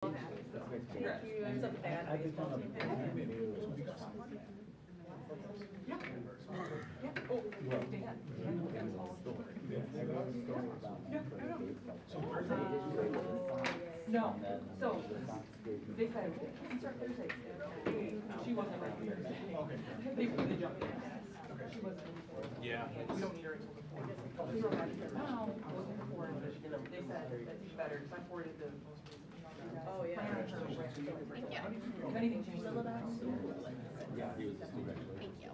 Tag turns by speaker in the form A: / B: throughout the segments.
A: Thank you. I'm so bad at baseball team. No, so they said we can start Thursday. She wasn't ready Thursday. They really jumped in. She wasn't ready.
B: Yeah.
A: We don't need her until the fourth. We were ready for now. I wasn't before. They said that's even better because I forwarded the most recent email. Oh yeah. Thank you. If anything changes, let us know.
B: Yeah, he was a student.
A: Thank you.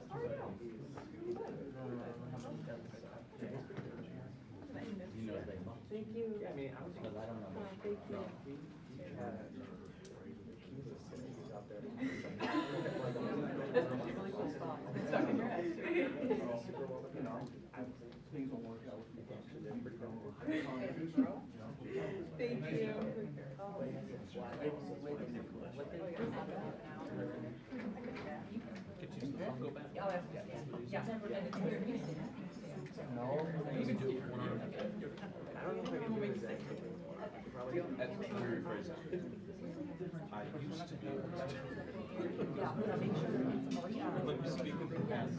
B: You know they must.
A: Thank you.
B: Yeah, I mean, I was because I don't know.
A: Thank you. That's a really cool spot. It's stuck in your head.
B: Things will work out.
A: Thank you.
B: Go back.
A: I'll ask you. Yeah.
B: No, you can do it one on. I don't know if I can do it exactly. That's let me rephrase that. I used to be able to. Let me speak with the past.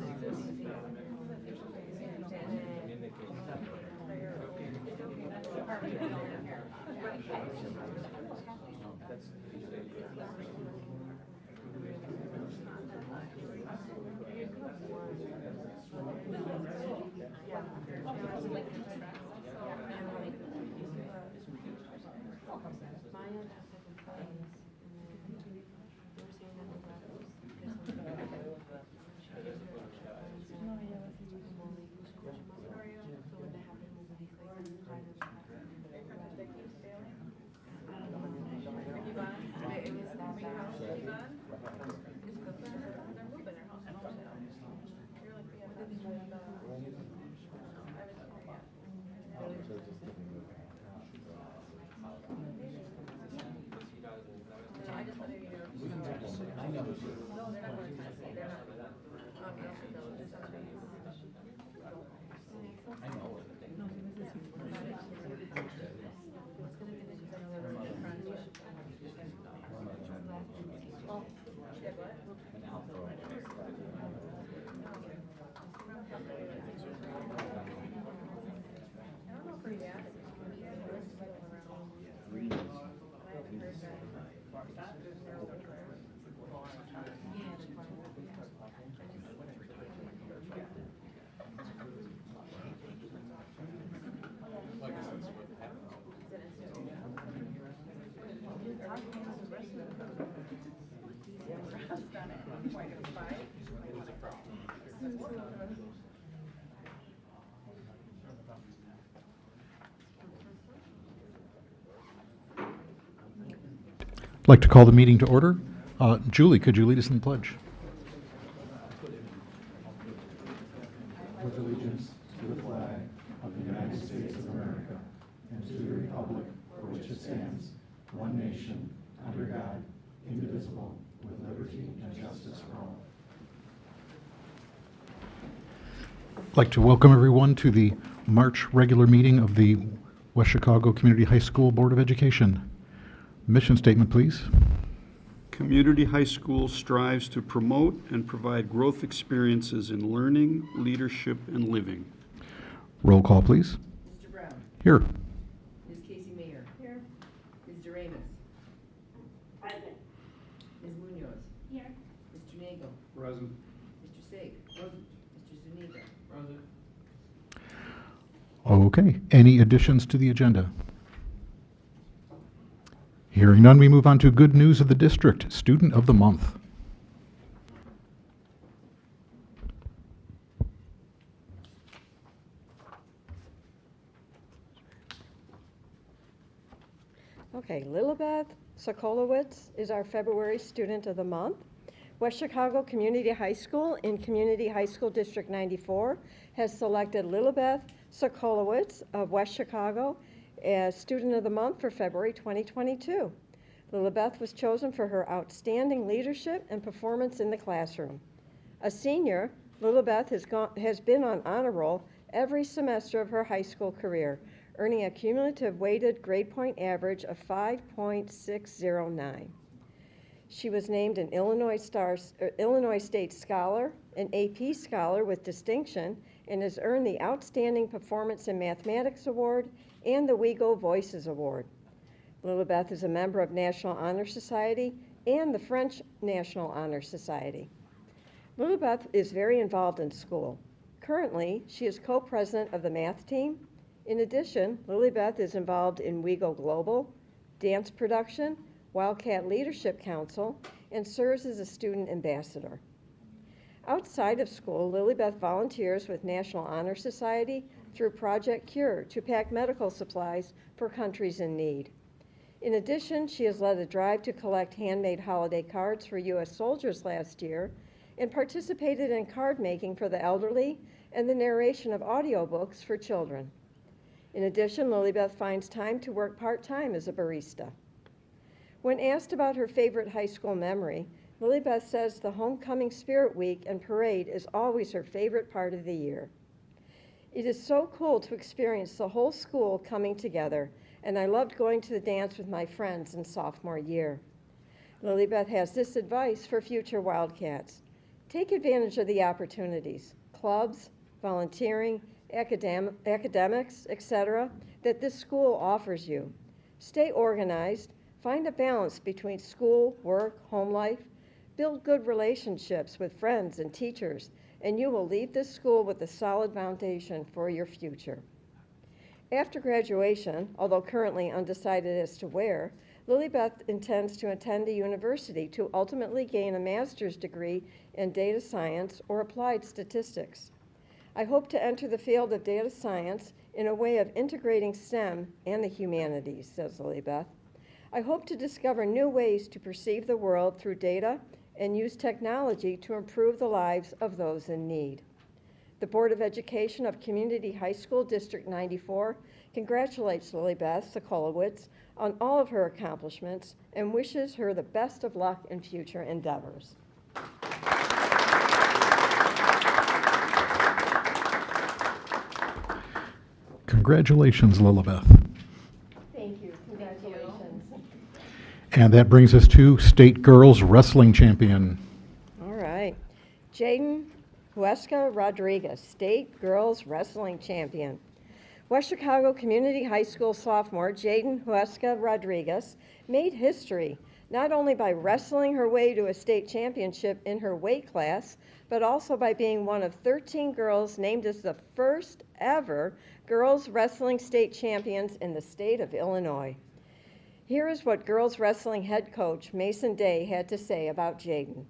C: I'd like to call the meeting to order. Julie, could you lead us in the pledge?
D: Pledge allegiance to the flag of the United States of America and to the republic for which it stands, one nation, under God, indivisible, with liberty and justice for all.
C: I'd like to welcome everyone to the March regular meeting of the West Chicago Community High School Board of Education. Mission statement, please.
E: Community High School strives to promote and provide growth experiences in learning, leadership, and living.
C: Roll call, please.
F: Mr. Brown.
C: Here.
F: Ms. Casey Mayer. Here. Mr. Ramus.
G: Present.
F: Ms. Munoz.
G: Here.
F: Mr. Nagel.
E: Present.
F: Mr. Saik. Present. Mr. Zuniga.
E: Present.
C: Okay. Any additions to the agenda? Hearing none, we move on to good news of the district, Student of the Month.
H: Okay, Lilibeth Sokolowitz is our February Student of the Month. West Chicago Community High School in Community High School District 94 has selected Lilibeth Sokolowitz of West Chicago as Student of the Month for February 2022. Lilibeth was chosen for her outstanding leadership and performance in the classroom. A senior, Lilibeth has been on honor roll every semester of her high school career, earning a cumulative weighted grade point average of 5.609. She was named an Illinois State Scholar, an AP Scholar with distinction, and has earned the Outstanding Performance in Mathematics Award and the WeGo Voices Award. Lilibeth is a member of National Honor Society and the French National Honor Society. Lilibeth is very involved in school. Currently, she is co-president of the math team. In addition, Lilibeth is involved in WeGo Global, dance production, Wildcat Leadership Council, and serves as a student ambassador. Outside of school, Lilibeth volunteers with National Honor Society through Project Cure to pack medical supplies for countries in need. In addition, she has led a drive to collect handmade holiday cards for U.S. soldiers last year and participated in card making for the elderly and the narration of audiobooks for children. In addition, Lilibeth finds time to work part-time as a barista. When asked about her favorite high school memory, Lilibeth says the Homecoming Spirit Week and parade is always her favorite part of the year. It is so cool to experience the whole school coming together, and I loved going to the dance with my friends in sophomore year. Lilibeth has this advice for future Wildcats. Take advantage of the opportunities, clubs, volunteering, academics, etc., that this school offers you. Stay organized, find a balance between school, work, home life, build good relationships with friends and teachers, and you will leave this school with a solid foundation for your future. After graduation, although currently undecided as to where, Lilibeth intends to attend a university to ultimately gain a master's degree in data science or applied statistics. I hope to enter the field of data science in a way of integrating STEM and the humanities, says Lilibeth. I hope to discover new ways to perceive the world through data and use technology to improve the lives of those in need. The Board of Education of Community High School District 94 congratulates Lilibeth Sokolowitz on all of her accomplishments and wishes her the best of luck in future endeavors.
C: Congratulations, Lilibeth.
H: Thank you. Congratulations.
C: And that brings us to State Girls Wrestling Champion.
H: All right. Jaden Huesca Rodriguez, State Girls Wrestling Champion. West Chicago Community High School sophomore Jaden Huesca Rodriguez made history not only by wrestling her way to a state championship in her weight class, but also by being one of 13 girls named as the first ever girls wrestling state champions in the state of Illinois. Here is what girls wrestling head coach Mason Day had to say about Jaden.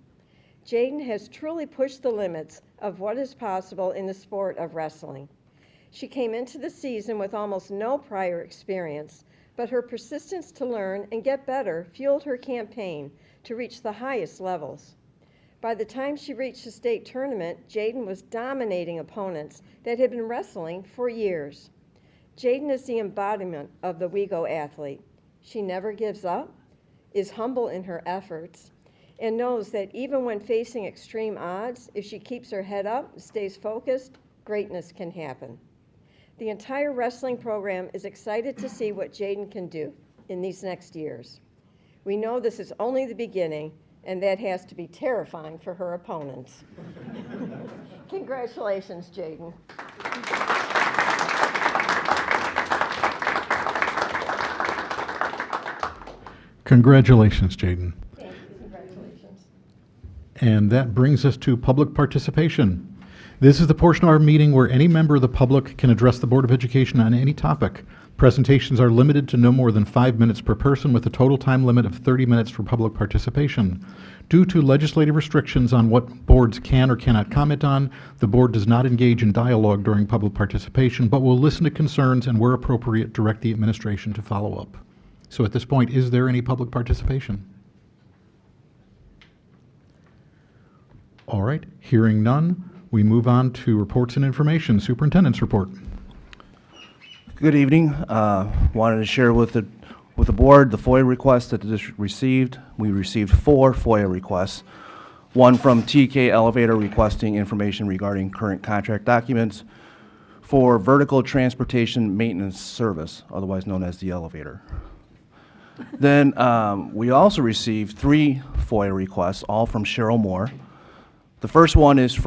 H: Jaden has truly pushed the limits of what is possible in the sport of wrestling. She came into the season with almost no prior experience, but her persistence to learn and get better fueled her campaign to reach the highest levels. By the time she reached the state tournament, Jaden was dominating opponents that had been wrestling for years. Jaden is the embodiment of the WeGo athlete. She never gives up, is humble in her efforts, and knows that even when facing extreme odds, if she keeps her head up and stays focused, greatness can happen. The entire wrestling program is excited to see what Jaden can do in these next years. We know this is only the beginning, and that has to be terrifying for her opponents. Congratulations, Jaden.
C: Congratulations, Jaden.
H: Thank you. Congratulations.
C: And that brings us to public participation. This is the portion of our meeting where any member of the public can address the Board of Education on any topic. Presentations are limited to no more than 5 minutes per person, with a total time limit of 30 minutes for public participation. Due to legislative restrictions on what boards can or cannot comment on, the board does not engage in dialogue during public participation, but will listen to concerns and, where appropriate, direct the administration to follow up. So at this point, is there any public participation? All right, hearing none, we move on to reports and information. Superintendent's report.
I: Good evening. Wanted to share with the board the FOIA requests that the district received. We received 4 FOIA requests. One from TK Elevator requesting information regarding current contract documents. for vertical transportation maintenance service, otherwise known as the elevator. Then we also received 3 FOIA requests, all from Cheryl Moore. The first one is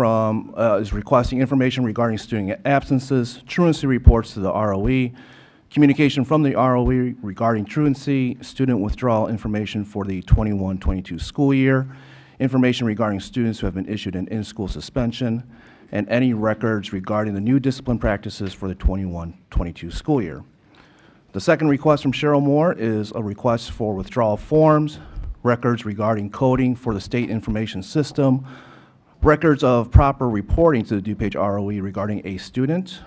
I: requesting information regarding student absences, truancy reports to the ROE, communication from the ROE regarding truancy, student withdrawal information for the 21-22 school year, information regarding students who have been issued an in-school suspension, and any records regarding the new discipline practices for the 21-22 school year. The second request from Cheryl Moore is a request for withdrawal forms, records regarding coding for the state information system, records of proper reporting to the DuPage ROE regarding a student,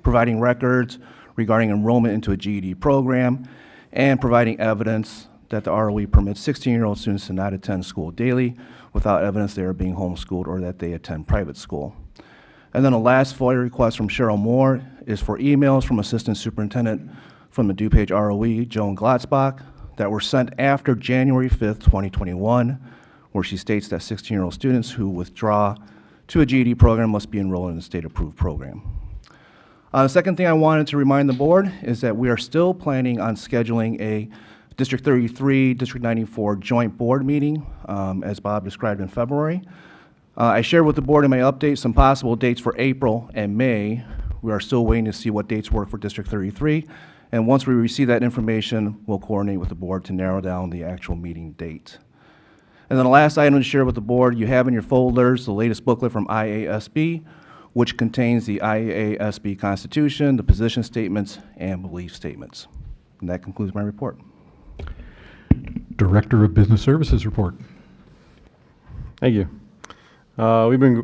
I: providing records regarding enrollment into a GED program, and providing evidence that the ROE permits 16-year-old students to not attend school daily without evidence they are being homeschooled or that they attend private school. And then the last FOIA request from Cheryl Moore is for emails from Assistant Superintendent from the DuPage ROE, Joan Glotzbach, that were sent after January 5th, 2021, where she states that 16-year-old students who withdraw to a GED program must be enrolled in a state-approved program. The second thing I wanted to remind the board is that we are still planning on scheduling a District 33, District 94 joint board meeting, as Bob described in February. I shared with the board in my update some possible dates for April and May. We are still waiting to see what dates work for District 33. And once we receive that information, we'll coordinate with the board to narrow down the actual meeting date. And then the last item to share with the board, you have in your folders the latest booklet from IASB, which contains the IASB Constitution, the position statements, and belief statements. And that concludes my report.
C: Director of Business Services report.
J: Thank you.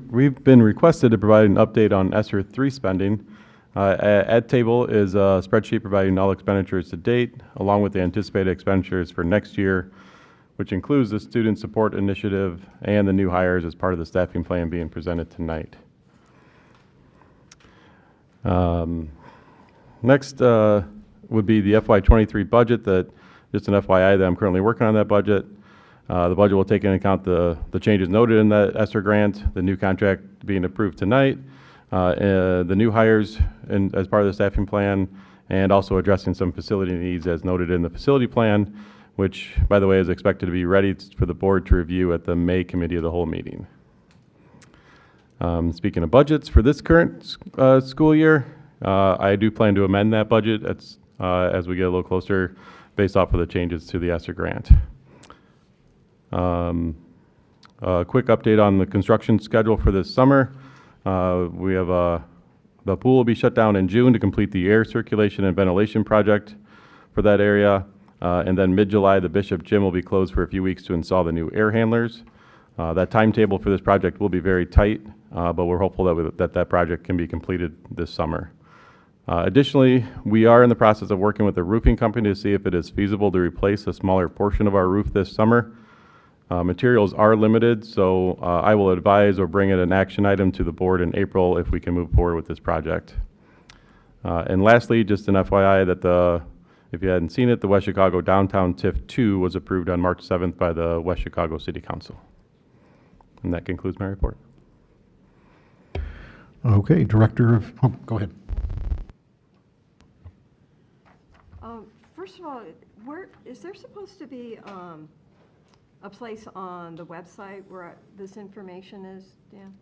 J: We've been requested to provide an update on ESSER 3 spending. At table is a spreadsheet providing all expenditures to date, along with the anticipated expenditures for next year, which includes the Student Support Initiative and the new hires as part of the staffing plan being presented tonight. Next would be the FY23 budget. That just an FYI that I'm currently working on that budget. The budget will take into account the changes noted in that ESSER grant, the new contract being approved tonight, the new hires as part of the staffing plan, and also addressing some facility needs as noted in the facility plan, which, by the way, is expected to be ready for the board to review at the May Committee of the Whole meeting. Speaking of budgets for this current school year, I do plan to amend that budget as we get a little closer based off of the changes to the ESSER grant. A quick update on the construction schedule for this summer. We have the pool will be shut down in June to complete the air circulation and ventilation project for that area. And then mid-July, the Bishop Gym will be closed for a few weeks to install the new air handlers. That timetable for this project will be very tight, but we're hopeful that project can be completed this summer. Additionally, we are in the process of working with the roofing company to see if it is feasible to replace a smaller portion of our roof this summer. Materials are limited, so I will advise or bring in an action item to the board in April if we can move forward with this project. And lastly, just an FYI that if you hadn't seen it, the West Chicago Downtown TIF 2 was approved on March 7th by the West Chicago City Council. And that concludes my report.
C: Okay, Director of, go ahead.
H: First of all, is there supposed to be a place on the website where this information is, Dan?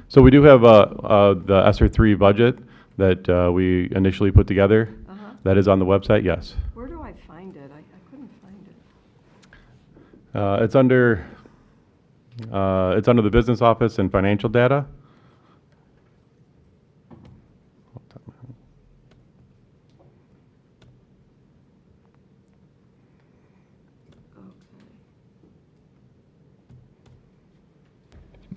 J: So we do have the ESSER 3 budget that we initially put together. That is on the website, yes.
H: Where do I find it? I couldn't find it.
J: It's under the business office and financial data.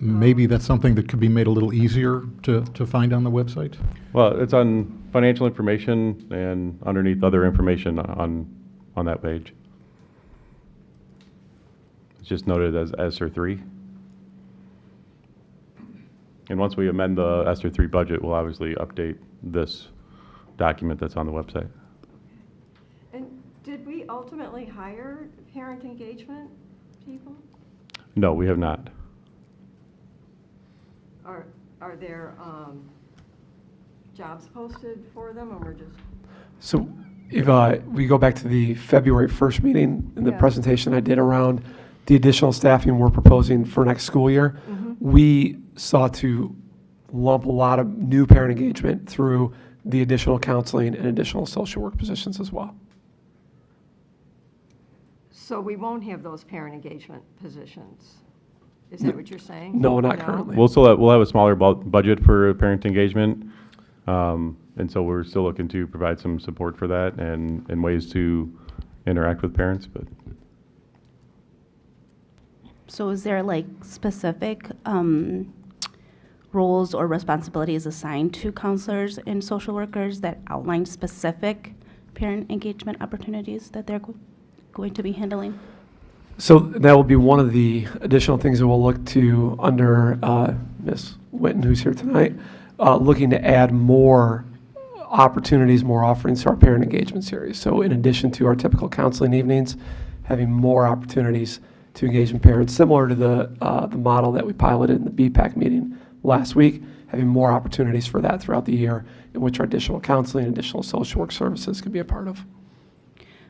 C: Maybe that's something that could be made a little easier to find on the website?
J: Well, it's on financial information and underneath other information on that page. It's just noted as ESSER 3. And once we amend the ESSER 3 budget, we'll obviously update this document that's on the website.
H: And did we ultimately hire parent engagement people?
J: No, we have not.
H: jobs posted for them, and we're just,
K: So if we go back to the February 1st meeting and the
H: Yeah.
K: presentation I did around the additional staffing we're proposing for next school year, we sought to lump a lot of new parent engagement through the additional counseling and additional social work positions as well.
H: so we won't have those parent engagement positions? Is that what you're saying?
K: No, not currently.
J: We'll have a smaller budget for parent engagement. And so we're still looking to provide some support for that and ways to interact with parents, but.
L: So is there like specific roles or responsibilities assigned to counselors and social workers that outline specific parent engagement opportunities that they're going to be handling?
K: So that will be one of the additional things that we'll look to under Ms. Winton, who's here tonight, looking to add more opportunities, more offerings to our parent engagement series. So in addition to our typical counseling evenings, having more opportunities to engage in parents, similar to the model that we piloted in the BPAC meeting last week, having more opportunities for that throughout the year, in which our additional counseling and additional social work services could be a part of.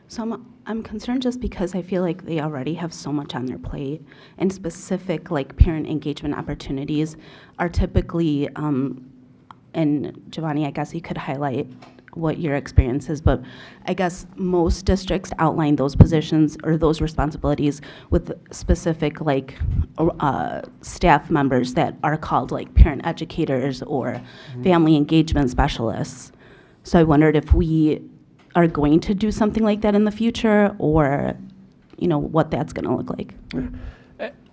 L: So I'm concerned just because I feel like they already have so much on their plate, and specific like parent engagement opportunities are typically, and Giovanni, I guess you could highlight what your experience is, but I guess most districts outline those positions or those responsibilities with specific like staff members that are called like parent educators or family engagement specialists. So I wondered if we are going to do something like that in the future, or what that's going to look like.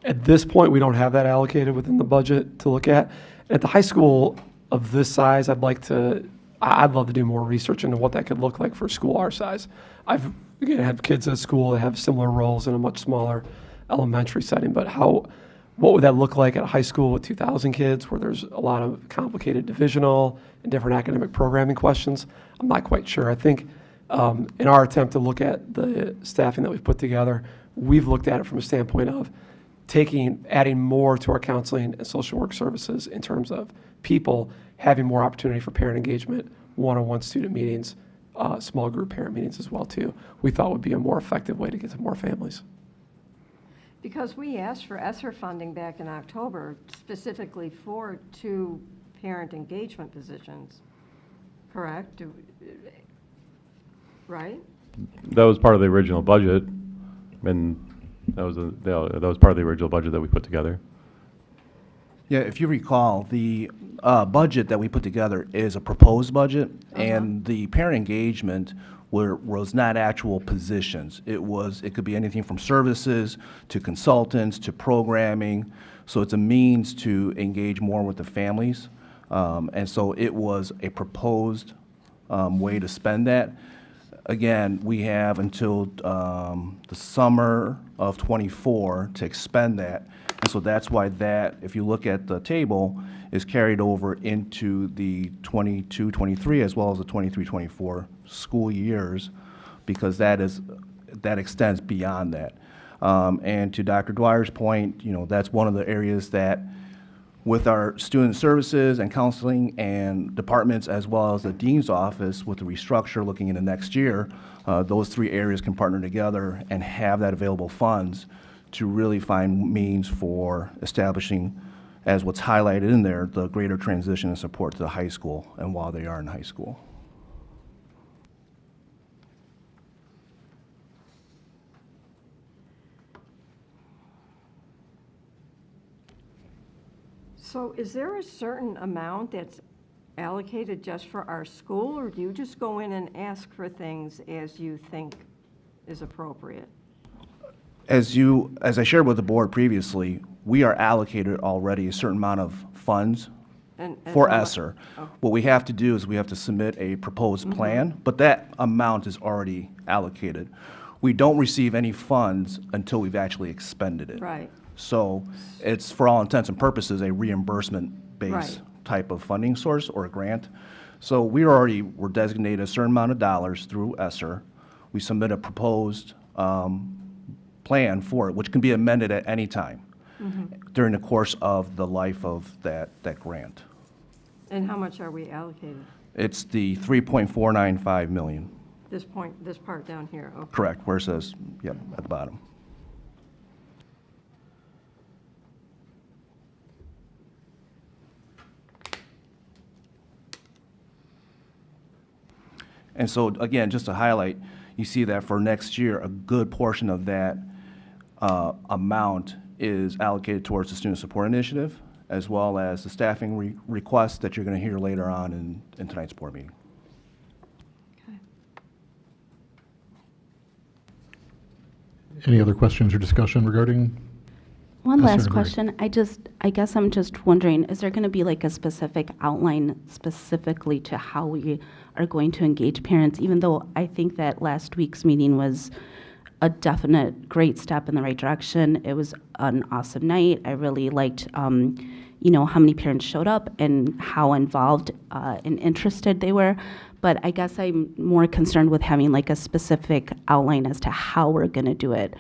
K: At this point, we don't have that allocated within the budget to look at. At the high school of this size, I'd love to do more research into what that could look like for a school our size. I've, again, had kids at school that have similar roles in a much smaller elementary setting, but what would that look like at a high school with 2,000 kids where there's a lot of complicated divisional and different academic programming questions? I'm not quite sure. I think in our attempt to look at the staffing that we've put together, we've looked at it from a standpoint of adding more to our counseling and social work services in terms of people having more opportunity for parent engagement, one-on-one student meetings, small group parent meetings as well too. We thought would be a more effective way to get to more families.
H: because we asked for ESSER funding back in October specifically for 2 parent engagement positions, correct? Right?
J: That was part of the original budget, and that was part of the original budget that we put together.
I: Yeah, if you recall, the budget that we put together is a proposed budget, and the parent engagement was not actual positions. It could be anything from services to consultants to programming. So it's a means to engage more with the families. And so it was a proposed way to spend that. Again, we have until the summer of '24 to expend that. And so that's why that, if you look at the table, is carried over into the 22-23 as well as the 23-24 school years, because that extends beyond that. And to Dr. Dwyer's point, that's one of the areas that with our student services and counseling and departments, as well as the dean's office with the restructure looking into next year, those 3 areas can partner together and have that available funds to really find means for establishing, as what's highlighted in there, the greater transition and support to the high school and while they are in high school.
H: So is there a certain amount that's allocated just for our school, or do you just go in and ask for things as you think is appropriate?
I: As I shared with the board previously, we are allocated already a certain amount of funds
H: And
I: for
H: how much?
I: ESSER.
H: Oh.
I: What we have to do is we have to submit a proposed plan, but that amount is already allocated. We don't receive any funds until we've actually expended it.
H: Right.
I: So it's, for all intents and purposes, a reimbursement-based
H: Right.
I: type of funding source or a grant. So we're designated a certain amount of dollars through ESSER. We submit a proposed plan for it, which can be amended at any time during the course of the life of that grant.
H: And how much are we allocated?
I: It's the 3.495 million.
H: This part down here, okay.
I: Correct, where it says, yep, at the bottom. And so, again, just to highlight, you see that for next year, a good portion of that amount is allocated towards the Student Support Initiative, as well as the staffing requests that you're going to hear later on in tonight's board meeting.
H: Okay.
C: Any other questions or discussion regarding?
L: One
C: Yes,
L: last
C: sir,
L: question. I guess I'm just wondering, is there going to be like a specific outline specifically to how we are going to engage parents? Even though I think that last week's meeting was a definite great step in the right direction. It was an awesome night. I really liked, you know, how many parents showed up and how involved and interested they were. But I guess I'm more concerned with having like a specific outline as to how we're going to do it.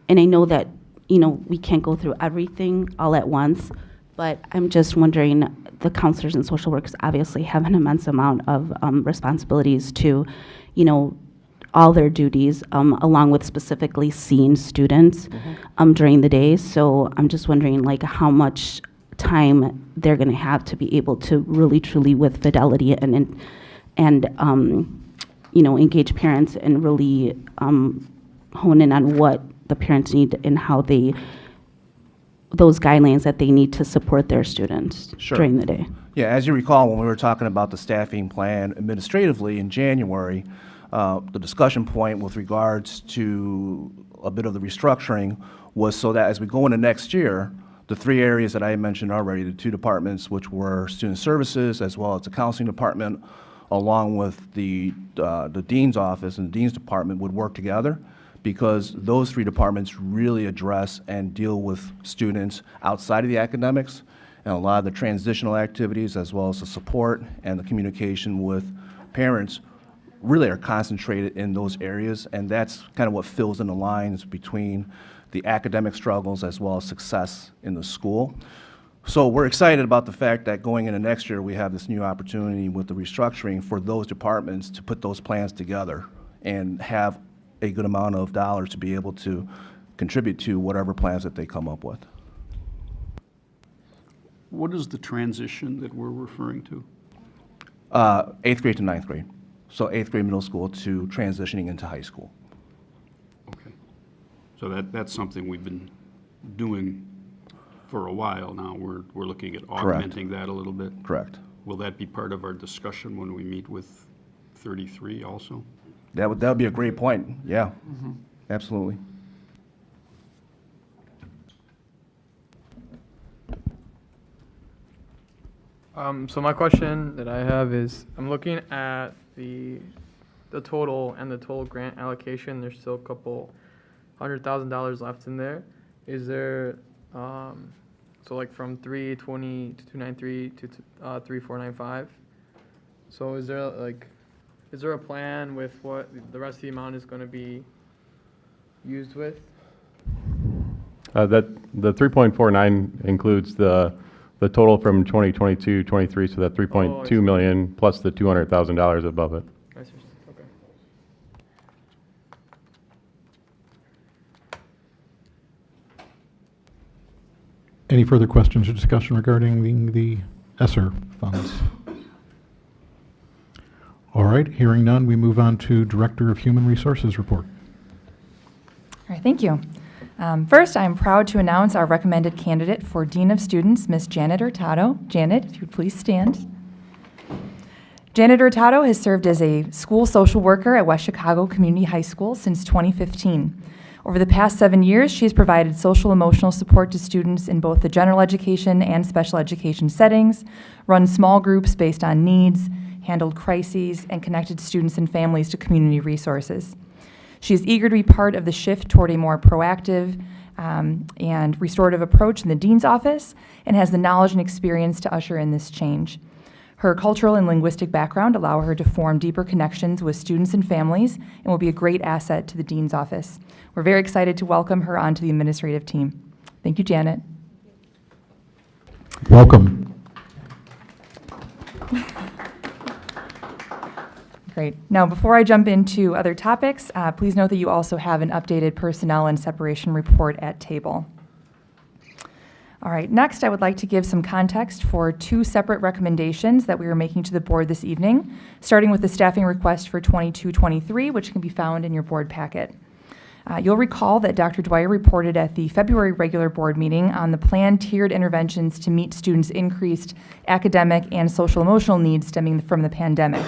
L: And I know that, you know, we can't go through everything all at once, but I'm just wondering, the counselors and social workers obviously have an immense amount of responsibilities to, you know, all their duties, along with specifically seeing students during the day. So I'm just wondering, like, how much time they're going to have to be able to really, truly, with fidelity and you know, engage parents and really hone in on what the parents need and how those guidelines that they need to support their students during the day.
I: Yeah, as you recall, when we were talking about the staffing plan administratively in January, the discussion point with regards to a bit of the restructuring was so that as we go into next year, the three areas that I mentioned already, the two departments, which were student services as well as the counseling department, along with the dean's office and the dean's department would work together, because those three departments really address and deal with students outside of the academics, and a lot of the transitional activities as well as the support and the communication with parents really are concentrated in those areas, and that's kind of what fills in the lines between the academic struggles as well as success in the school. So we're excited about the fact that going into next year, we have this new opportunity with the restructuring for those departments to put those plans together and have a good amount of dollars to be able to contribute to whatever plans that they come up with.
E: What is the transition that we're referring to?
I: 8th grade to 9th grade. So 8th grade middle school to transitioning into high school.
E: Okay. So that's something we've been doing for a while now. We're looking at augmenting that a little bit.
I: Correct.
E: Will that be part of our discussion when we meet with 33 also?
I: That would be a great point. Yeah, absolutely.
M: So my question that I have is, I'm looking at the total and the total grant allocation. There's still a couple $100,000 left in there. Is there, so like from 320 to 293 to 3495? So is there a plan with what the rest of the amount is going to be used with?
J: That the 3.49 includes the total from 2022-23, so that 3.2 million plus the $200,000 above it.
M: I see. Okay.
C: Any further questions or discussion regarding the ESSER funds? All right, hearing none, we move on to Director of Human Resources report.
N: All right, thank you. First, I'm proud to announce our recommended candidate for Dean of Students, Ms. Janet Hurtado. Janet, if you would please stand. Janet Hurtado has served as a school social worker at West Chicago Community High School since 2015. Over the past 7 years, she has provided social emotional support to students in both the general education and special education settings, run small groups based on needs, handled crises, and connected students and families to community resources. She is eager to be part of the shift toward a more proactive and restorative approach in the dean's office, and has the knowledge and experience to usher in this change. Her cultural and linguistic background allow her to form deeper connections with students and families, and will be a great asset to the dean's office. We're very excited to welcome her onto the administrative team. Thank you, Janet.
C: Welcome.
N: Great. Now, before I jump into other topics, please note that you also have an updated personnel and separation report at table. All right, next I would like to give some context for two separate recommendations that we are making to the board this evening, starting with the staffing request for 22-23, which can be found in your board packet. You'll recall that Dr. Dwyer reported at the February regular board meeting on the planned tiered interventions to meet students' increased academic and social-emotional needs stemming from the pandemic.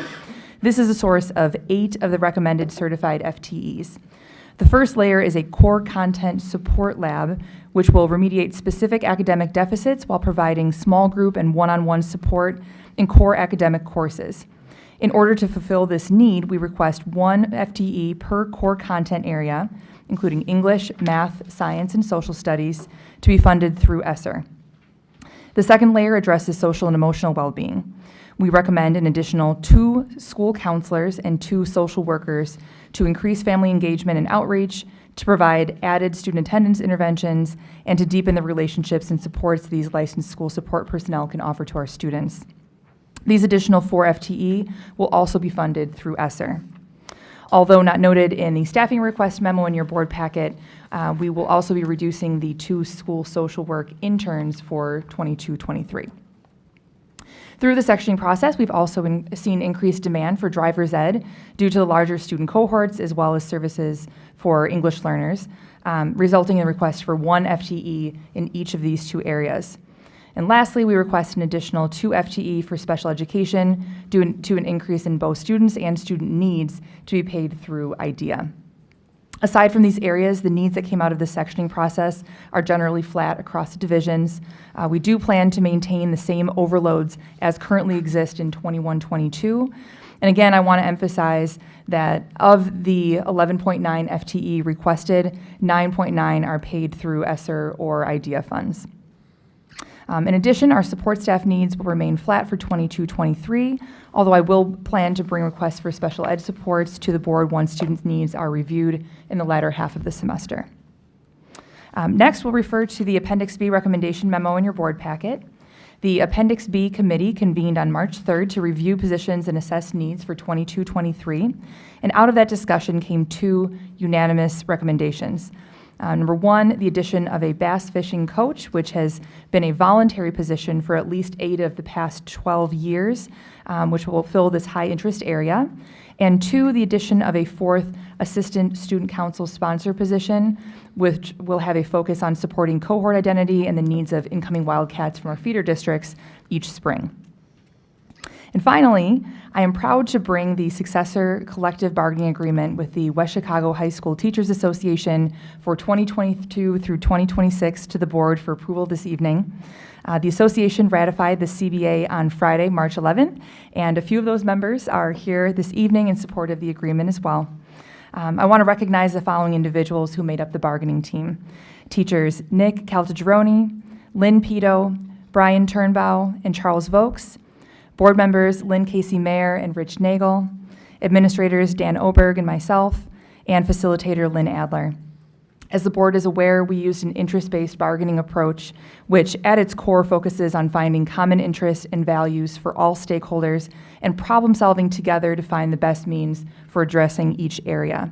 N: This is a source of 8 of the recommended certified FTEs. The first layer is a core content support lab, which will remediate specific academic deficits while providing small group and one-on-one support in core academic courses. In order to fulfill this need, we request 1 FTE per core content area, including English, math, science, and social studies, to be funded through Hacer. The second layer addresses social and emotional well-being. We recommend an additional 2 school counselors and 2 social workers to increase family engagement and outreach, to provide added student attendance interventions, and to deepen the relationships and supports these licensed school support personnel can offer to our students. These additional 4 FTE will also be funded through Hacer. Although not noted in the staffing request memo in your board packet, we will also be reducing the 2 school social work interns for 22-23. Through the sectioning process, we've also seen increased demand for driver's ed due to the larger student cohorts as well as services for English learners, resulting in requests for 1 FTE in each of these 2 areas. And lastly, we request an additional 2 FTE for special education due to an increase in both students and student needs to be paid through IDEA. Aside from these areas, the needs that came out of the sectioning process are generally flat across the divisions. We do plan to maintain the same overloads as currently exist in 21-22. And again, I want to emphasize that of the 11.9 FTE requested, 9.9 are paid through Hacer or IDEA funds. In addition, our support staff needs will remain flat for 22-23, although I will plan to bring requests for special ed supports to the board once students' needs are reviewed in the latter half of the semester. Next, we'll refer to the Appendix B recommendation memo in your board packet. The Appendix B committee convened on March 3rd to review positions and assess needs for 22-23, and out of that discussion came 2 unanimous recommendations. Number 1, the addition of a bass fishing coach, which has been a voluntary position for at least 8 of the past 12 years, which will fill this high interest area. And 2, the addition of a 4th assistant student council sponsor position, which will have a focus on supporting cohort identity and the needs of incoming Wildcats from our feeder districts each spring. And finally, I am proud to bring the successor collective bargaining agreement with the West Chicago High School Teachers Association for 2022 through 2026 to the board for approval this evening. The association ratified the CBA on Friday, March 11th, and a few of those members are here this evening in support of the agreement as well. I want to recognize the following individuals who made up the bargaining team. Teachers Nick Caltagirone, Lynn Pito, Brian Turnbow, and Charles Vokes. Board members Lynn Casey Mayer and Rich Nagel, administrators Dan Oberg and myself, and facilitator Lynn Adler. As the board is aware, we used an interest-based bargaining approach, which at its core focuses on finding common interests and values for all stakeholders and problem-solving together to find the best means for addressing each area.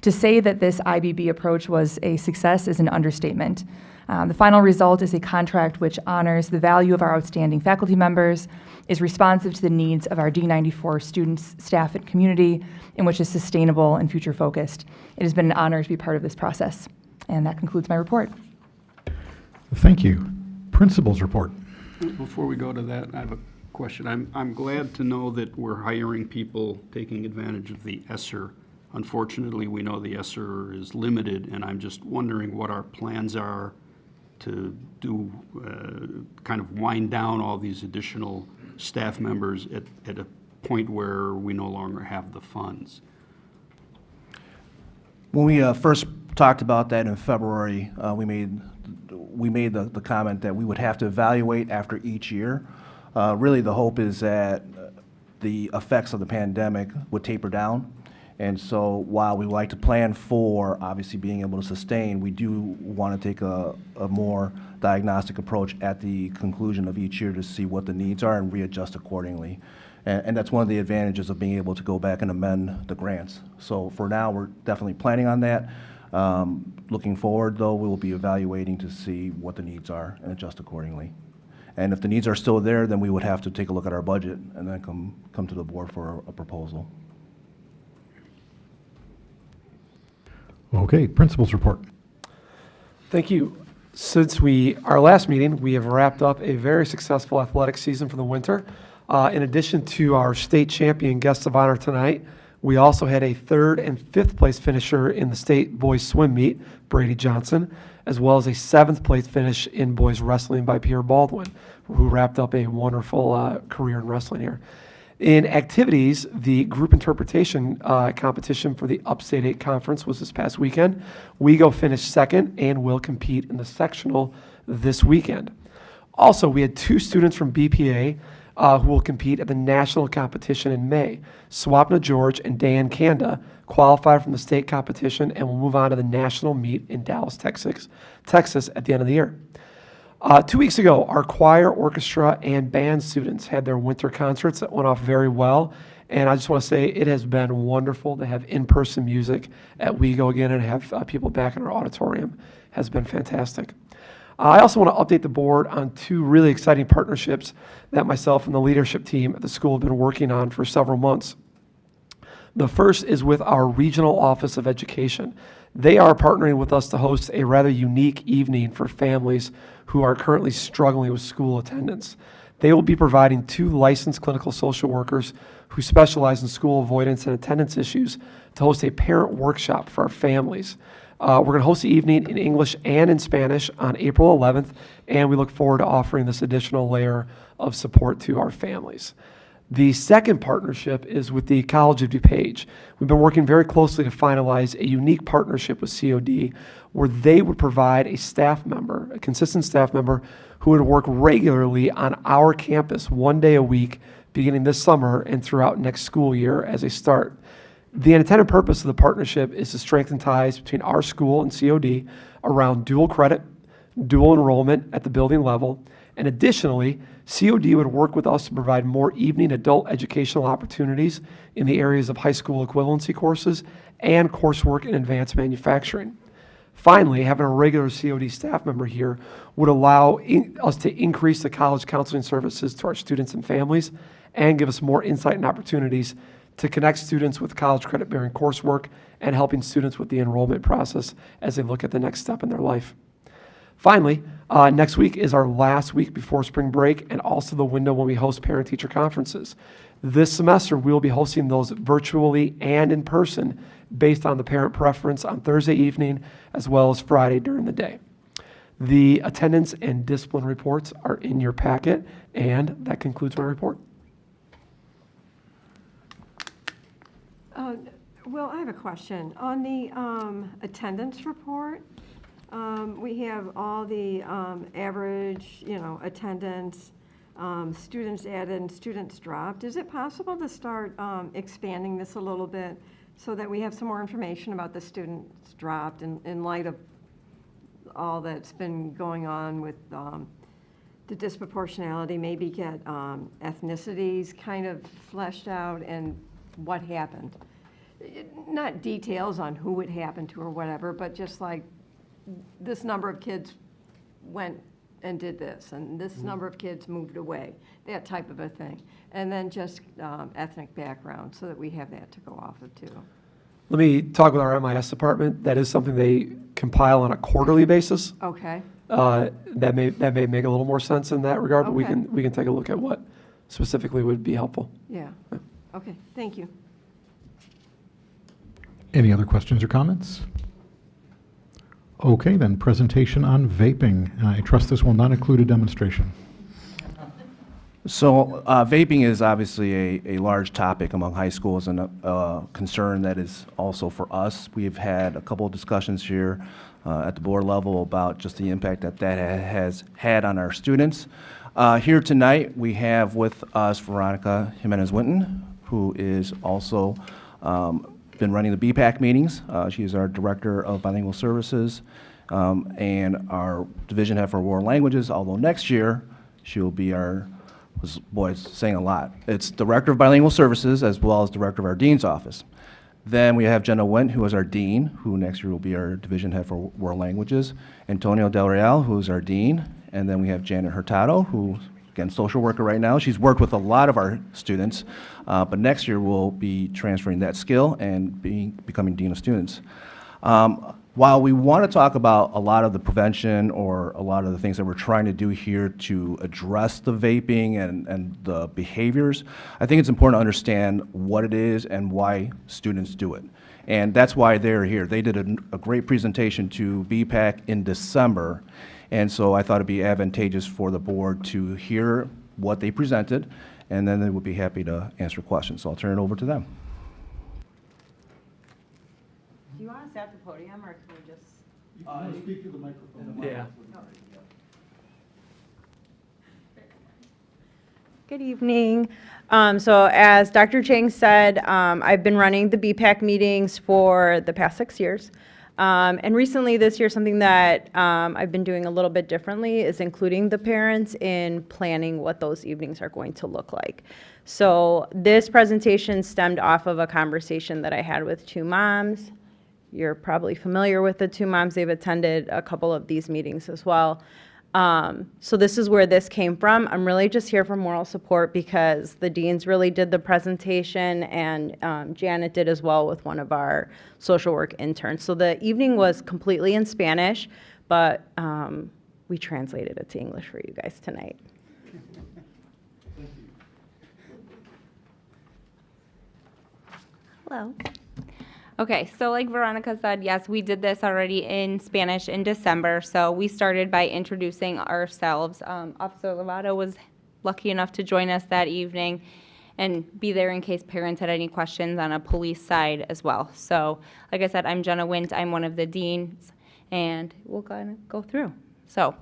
N: To say that this IBB approach was a success is an understatement. The final result is a contract which honors the value of our outstanding faculty members, is responsive to the needs of our D94 students, staff, and community, and which is sustainable and future-focused. It has been an honor to be part of this process. And that concludes my report.
C: Thank you. Principal's report.
E: Before we go to that, I have a question. I'm glad to know that we're hiring people taking advantage of the Hacer. Unfortunately, we know the Hacer is limited, and I'm just wondering what our plans are to do, kind of wind down all these additional staff members at a point where we no longer have the funds.
I: When we first talked about that in February, we made the comment that we would have to evaluate after each year. Really, the hope is that the effects of the pandemic would taper down, And so while we like to plan for obviously being able to sustain, we do want to take a more diagnostic approach at the conclusion of each year to see what the needs are and readjust accordingly. And that's one of the advantages of being able to go back and amend the grants. So for now, we're definitely planning on that. Looking forward, though, we will be evaluating to see what the needs are and adjust accordingly. And if the needs are still there, then we would have to take a look at our budget and then come to the board for a proposal.
C: Okay, principal's report.
K: Thank you. Since our last meeting, we have wrapped up a very successful athletic season for the winter. In addition to our state champion guests of honor tonight, we also had a 3rd and 5th place finisher in the state boys swim meet, Brady Johnson, as well as a 7th place finish in boys wrestling by Pierre Baldwin, who wrapped up a wonderful career in wrestling here. In activities, the group interpretation competition for the Upstate 8 Conference was this past weekend. WeGo finished 2nd and will compete in the sectional this weekend. Also, we had 2 students from BPA who will compete at the national competition in May. Swapna George and Dan Kanda qualified from the state competition and will move on to the national meet in Dallas, Texas at the end of the year. 2 weeks ago, our choir, orchestra, and band students had their winter concerts that went off very well. And I just want to say it has been wonderful to have in-person music at WeGo again and have people back in our auditorium. Has been fantastic. I also want to update the board on 2 really exciting partnerships that myself and the leadership team at the school have been working on for several months. The first is with our Regional Office of Education. They are partnering with us to host a rather unique evening for families who are currently struggling with school attendance. They will be providing 2 licensed clinical social workers who specialize in school avoidance and attendance issues to host a parent workshop for our families. We're going to host the evening in English and in Spanish on April 11th, and we look forward to offering this additional layer of support to our families. The second partnership is with the College of DuPage. We've been working very closely to finalize a unique partnership with COD where they would provide a staff member, a consistent staff member, who would work regularly on our campus 1 day a week beginning this summer and throughout next school year as a start. The intended purpose of the partnership is to strengthen ties between our school and COD around dual credit, dual enrollment at the building level, and additionally, COD would work with us to provide more evening adult educational opportunities in the areas of high school equivalency courses and coursework in advanced manufacturing. Finally, having a regular COD staff member here would allow us to increase the college counseling services to our students and families and give us more insight and opportunities to connect students with college credit-bearing coursework and helping students with the enrollment process as they look at the next step in their life. Finally, next week is our last week before spring break and also the window when we host parent-teacher conferences. This semester, we'll be hosting those virtually and in person based on the parent preference on Thursday evening as well as Friday during the day. The attendance and discipline reports are in your packet, and that concludes my report.
H: Well, I have a question. On the attendance report, we have all the average, attendance, students added and students dropped. Is it possible to start expanding this a little bit so that we have some more information about the students dropped in light of all that's been going on with the disproportionality, maybe get ethnicities kind of fleshed out and what happened? Not details on who it happened to or whatever, but just like this number of kids went and did this, and this number of kids moved away, that type of a thing. And then just ethnic background so that we have that to go off of too.
K: Let me talk with our MIS department. That is something they compile on a quarterly basis.
H: Okay.
K: That may make a little more sense in that regard, but
H: Okay.
K: we can take a look at what specifically would be helpful.
H: Yeah. Okay, thank you.
C: Any other questions or comments? Okay, then presentation on vaping. I trust this will not include a demonstration.
I: So vaping is obviously a large topic among high schools and a concern that is also for us. We've had a couple of discussions here at the board level about just the impact that has had on our students. Here tonight we have with us Veronica Jimenez-Winton, who is also been running the BPAC meetings. She is our Director of Bilingual Services and our Division Head for World Languages, although next year she'll be our, boy, it's saying a lot. It's Director of Bilingual Services as well as Director of our Dean's Office. Then we have Jenna Wendt, who is our Dean, who next year will be our Division Head for World Languages. Antonio Del Real, who is our Dean. And then we have Janet Hurtado, who, again, social worker right now. She's worked with a lot of our students, but next year we'll be transferring that skill and becoming Dean of Students. While we want to talk about a lot of the prevention or a lot of the things that we're trying to do here to address the vaping and the behaviors, I think it's important to understand what it is and why students do it. And that's why they're here. They did a great presentation to BPAC in December, and so I thought it'd be advantageous for the board to hear what they presented, and then they would be happy to answer questions. So I'll turn it over to them.
A: Do you want to stay at the podium, or can we just?
D: You want to speak to the microphone?
K: Yeah.
O: Good evening. So as Dr. Chang said, I've been running the BPAC meetings for the past 6 years. And recently this year, something that I've been doing a little bit differently is including the parents in planning what those evenings are going to look like. So this presentation stemmed off of a conversation that I had with two moms. You're probably familiar with the two moms. They've attended a couple of these meetings as well. So this is where this came from. I'm really just here for moral support because the deans really did the presentation, and Janet did as well with one of our social work interns. So the evening was completely in Spanish, but we translated it to English for you guys tonight.
P: Hello. Okay, so like Veronica said, yes, we did this already in Spanish in December. So we started by introducing ourselves. Officer Lovato was lucky enough to join us that evening and be there in case parents had any questions on a police side as well. So like I said, I'm Jenna Wendt. I'm one of the deans, and we'll kind of go through. So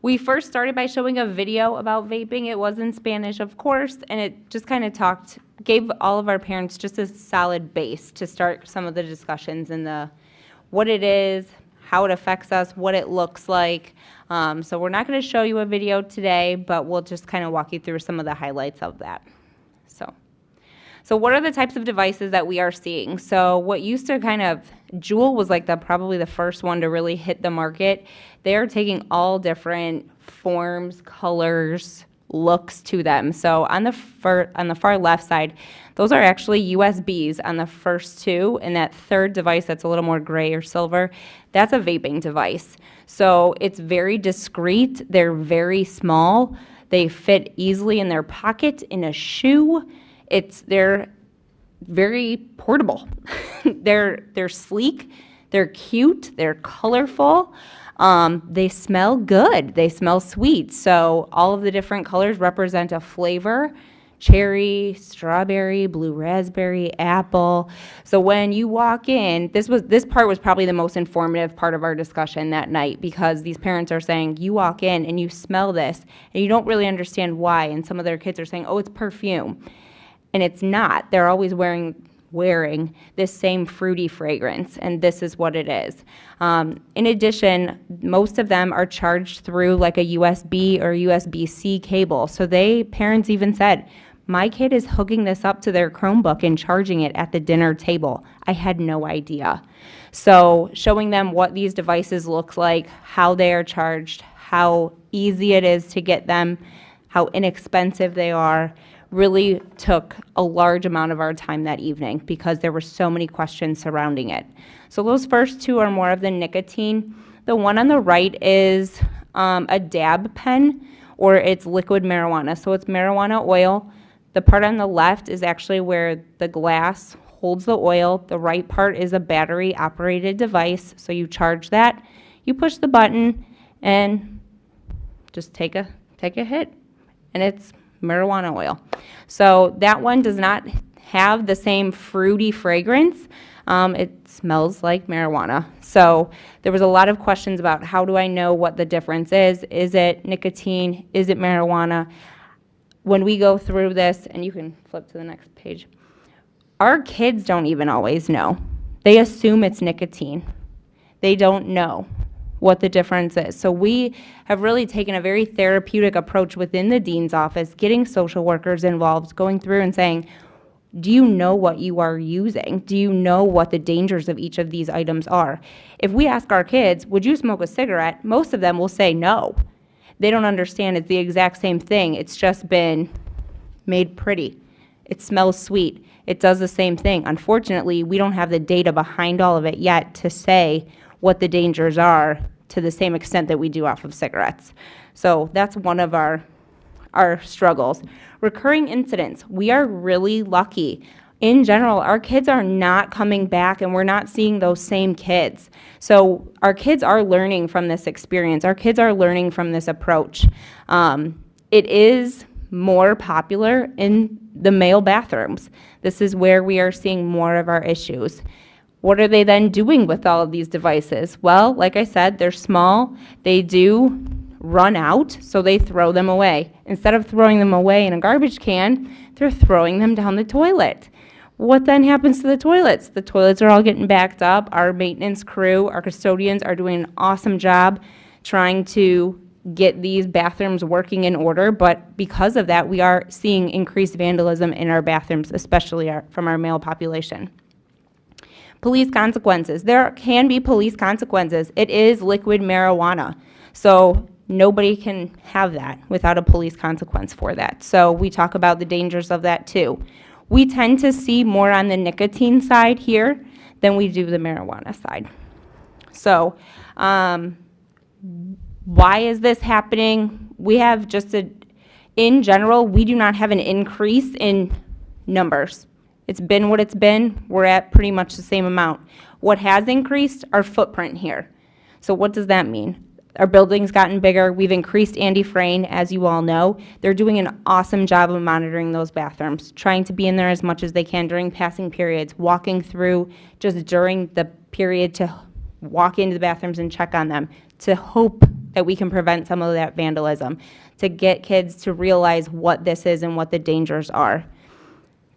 P: we first started by showing a video about vaping. It was in Spanish, of course, and it just kind of gave all of our parents just a solid base to start some of the discussions and what it is, how it affects us, what it looks like. So we're not going to show you a video today, but we'll just kind of walk you through some of the highlights of that. So what are the types of devices that we are seeing? So what used to kind of, Juul was like probably the first one to really hit the market. They are taking all different forms, colors, looks to them. So on the far left side, those are actually USBs on the first two, and that third device that's a little more gray or silver, that's a vaping device. So it's very discreet, they're very small, they fit easily in their pocket, in a shoe. They're very portable. They're sleek, they're cute, they're colorful. They smell good, they smell sweet. So all of the different colors represent a flavor: cherry, strawberry, blue raspberry, apple. So when you walk in, this part was probably the most informative part of our discussion that night, because these parents are saying, you walk in and you smell this and you don't really understand why. And some of their kids are saying, oh, it's perfume. And it's not. They're always wearing this same fruity fragrance, and this is what it is. In addition, most of them are charged through like a USB or USB-C cable. So parents even said, my kid is hooking this up to their Chromebook and charging it at the dinner table. I had no idea. So showing them what these devices look like, how they are charged, how easy it is to get them, how inexpensive they are, really took a large amount of our time that evening because there were so many questions surrounding it. So those first two are more of the nicotine. The one on the right is a dab pen, or it's liquid marijuana. So it's marijuana oil. The part on the left is actually where the glass holds the oil. The right part is a battery-operated device. So you charge that, you push the button, and just take a hit, and it's marijuana oil. So that one does not have the same fruity fragrance. It smells like marijuana. So there was a lot of questions about, how do I know what the difference is? Is it nicotine? Is it marijuana? When we go through this, and you can flip to the next page, Our kids don't even always know. They assume it's nicotine. They don't know what the difference is. So we have really taken a very therapeutic approach within the dean's office, getting social workers involved, going through and saying, do you know what you are using? Do you know what the dangers of each of these items are? If we ask our kids, would you smoke a cigarette? Most of them will say no. They don't understand it's the exact same thing. It's just been made pretty. It smells sweet. It does the same thing. Unfortunately, we don't have the data behind all of it yet to say what the dangers are to the same extent that we do off of cigarettes. So that's one of our struggles. Recurring incidents, we are really lucky. In general, our kids are not coming back and we're not seeing those same kids. So our kids are learning from this experience. Our kids are learning from this approach. It is more popular in the male bathrooms. This is where we are seeing more of our issues. What are they then doing with all of these devices? Well, like I said, they're small. They do run out, so they throw them away. Instead of throwing them away in a garbage can, they're throwing them down the toilet. What then happens to the toilets? The toilets are all getting backed up. Our maintenance crew, our custodians are doing an awesome job trying to get these bathrooms working in order, but because of that, we are seeing increased vandalism in our bathrooms, especially from our male population. Police consequences. There can be police consequences. It is liquid marijuana. So nobody can have that without a police consequence for that. So we talk about the dangers of that too. We tend to see more on the nicotine side here than we do the marijuana side. So why is this happening? We have in general, we do not have an increase in numbers. It's been what it's been. We're at pretty much the same amount. What has increased? Our footprint here. So what does that mean? Our building's gotten bigger. We've increased Andy Frayne, as you all know. They're doing an awesome job of monitoring those bathrooms, trying to be in there as much as they can during passing periods, walking through just during the period to walk into the bathrooms and check on them, to hope that we can prevent some of that vandalism, to get kids to realize what this is and what the dangers are.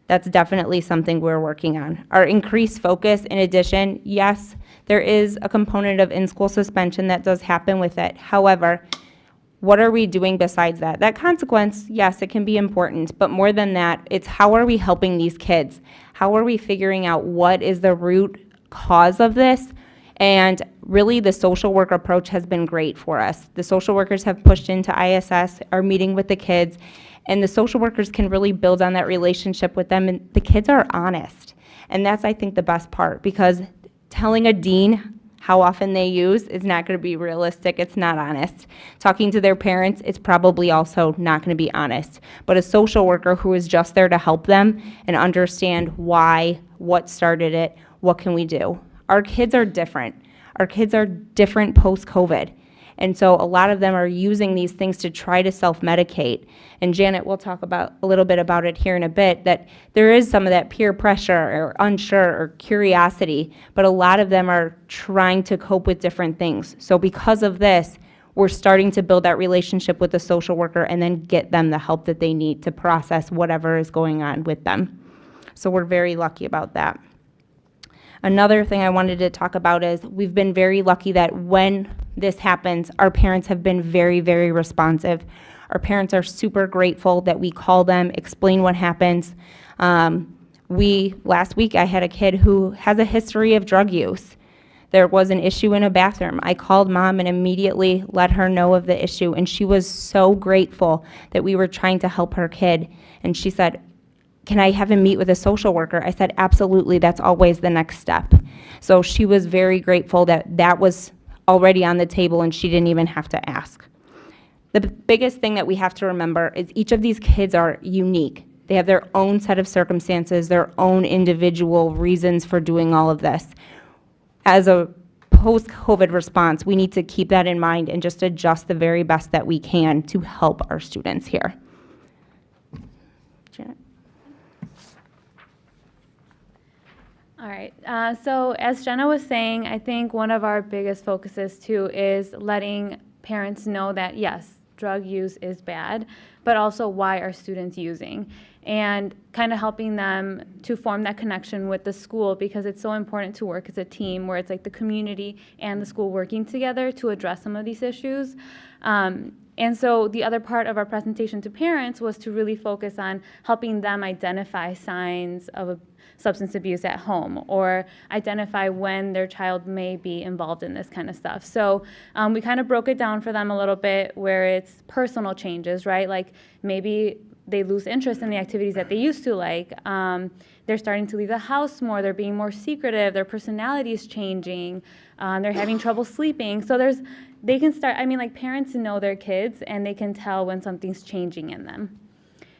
P: That's definitely something we're working on. Our increased focus, in addition, yes, there is a component of in-school suspension that does happen with it. However, what are we doing besides that? That consequence, yes, it can be important, but more than that, it's how are we helping these kids? How are we figuring out what is the root cause of this? And really, the social work approach has been great for us. The social workers have pushed into ISS, are meeting with the kids, and the social workers can really build on that relationship with them, and the kids are honest. And that's, I think, the best part, because telling a dean how often they use is not going to be realistic. It's not honest. Talking to their parents, it's probably also not going to be honest. But a social worker who is just there to help them and understand why, what started it, what can we do? Our kids are different. Our kids are different post-COVID. And so a lot of them are using these things to try to self-medicate. And Janet will talk about a little bit about it here in a bit, that there is some of that peer pressure or unsure or curiosity, but a lot of them are trying to cope with different things. So because of this, we're starting to build that relationship with the social worker and then get them the help that they need to process whatever is going on with them. So we're very lucky about that. Another thing I wanted to talk about is we've been very lucky that when this happens, our parents have been very, very responsive. Our parents are super grateful that we call them, explain what happens. Last week I had a kid who has a history of drug use. There was an issue in a bathroom. I called mom and immediately let her know of the issue, and she was so grateful that we were trying to help her kid. And she said, can I have him meet with a social worker? I said, absolutely, that's always the next step. So she was very grateful that that was already on the table and she didn't even have to ask. The biggest thing that we have to remember is each of these kids are unique. They have their own set of circumstances, their own individual reasons for doing all of this. As a post-COVID response, we need to keep that in mind and just adjust the very best that we can to help our students here. Janet?
Q: All right, so as Jenna was saying, I think one of our biggest focuses too is letting parents know that yes, drug use is bad, but also why are students using, and kind of helping them to form that connection with the school, because it's so important to work as a team where it's like the community and the school working together to address some of these issues. And so the other part of our presentation to parents was to really focus on helping them identify signs of substance abuse at home, or identify when their child may be involved in this kind of stuff. So we kind of broke it down for them a little bit where it's personal changes, right? Like maybe they lose interest in the activities that they used to like. They're starting to leave the house more. They're being more secretive. Their personality is changing. They're having trouble sleeping. So they can start, I mean, like parents know their kids and they can tell when something's changing in them.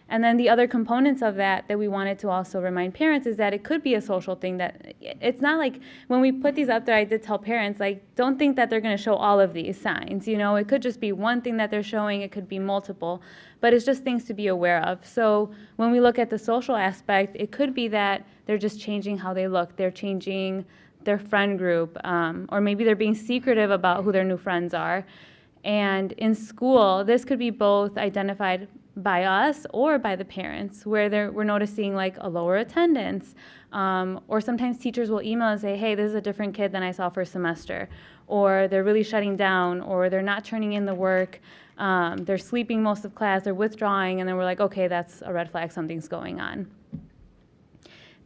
Q: And then the other components of that we wanted to also remind parents is that it could be a social thing, that it's not like when we put these up there, I did tell parents, like, don't think that they're going to show all of these signs. You know, it could just be one thing that they're showing. It could be multiple, but it's just things to be aware of. So when we look at the social aspect, it could be that they're just changing how they look. They're changing their friend group, or maybe they're being secretive about who their new friends are. And in school, this could be both identified by us or by the parents, where we're noticing like a lower attendance, or sometimes teachers will email and say, hey, this is a different kid than I saw first semester, or they're really shutting down, or they're not turning in the work, they're sleeping most of class, they're withdrawing, and then we're like, okay, that's a red flag, something's going on.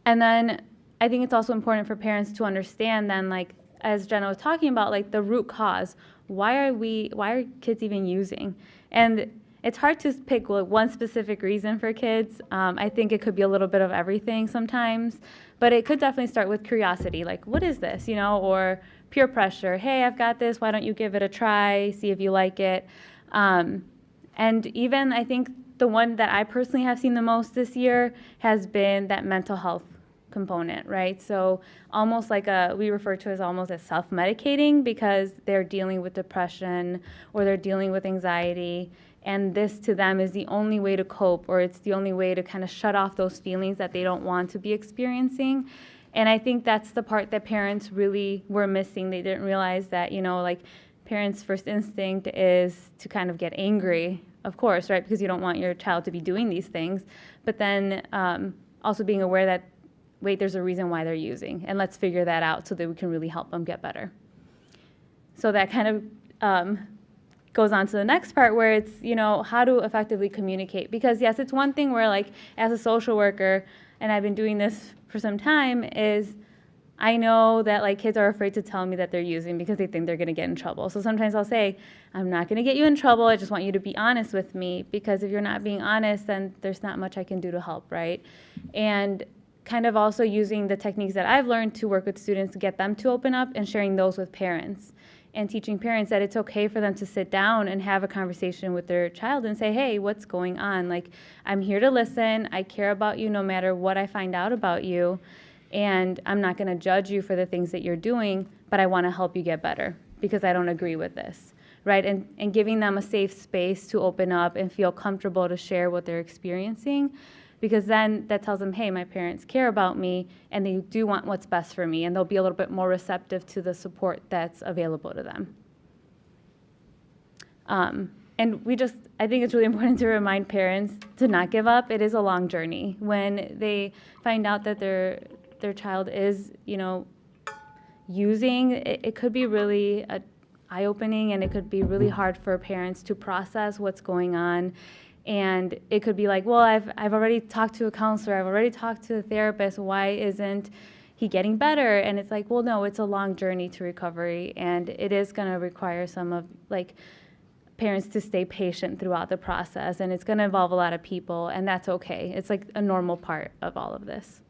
Q: And then I think it's also important for parents to understand then, like, as Jenna was talking about, like the root cause. Why are kids even using? And it's hard to pick one specific reason for kids. I think it could be a little bit of everything sometimes, but it could definitely start with curiosity, like, what is this, you know, or peer pressure. Hey, I've got this, why don't you give it a try, see if you like it. And even I think the one that I personally have seen the most this year has been that mental health component, right? So almost like we refer to as almost as self-medicating, because they're dealing with depression or they're dealing with anxiety, and this to them is the only way to cope, or it's the only way to kind of shut off those feelings that they don't want to be experiencing. And I think that's the part that parents really were missing. They didn't realize that, you know, like parents' first instinct is to kind of get angry, of course, right? Because you don't want your child to be doing these things. But then also being aware that, wait, there's a reason why they're using, and let's figure that out so that we can really help them get better. So that kind of goes on to the next part, where it's, you know, how to effectively communicate. Because yes, it's one thing where, like, as a social worker, and I've been doing this for some time, is I know that like kids are afraid to tell me that they're using because they think they're going to get in trouble. So sometimes I'll say, I'm not going to get you in trouble, I just want you to be honest with me, because if you're not being honest, then there's not much I can do to help, right? And kind of also using the techniques that I've learned to work with students to get them to open up, and sharing those with parents, and teaching parents that it's okay for them to sit down and have a conversation with their child and say, hey, what's going on? Like, I'm here to listen. I care about you no matter what I find out about you. And I'm not going to judge you for the things that you're doing, but I want to help you get better because I don't agree with this, right? And giving them a safe space to open up and feel comfortable to share what they're experiencing, because then that tells them, hey, my parents care about me and they do want what's best for me, and they'll be a little bit more receptive to the support that's available to them. And I think it's really important to remind parents to not give up. It is a long journey. When they find out that their child is, you know, using, it could be really eye-opening, and it could be really hard for parents to process what's going on. And it could be like, well, I've already talked to a counselor, I've already talked to a therapist, why isn't he getting better? And it's like, well, no, it's a long journey to recovery, and it is going to require some of, like, parents to stay patient throughout the process, and it's going to involve a lot of people, and that's okay. It's like a normal part of all of this.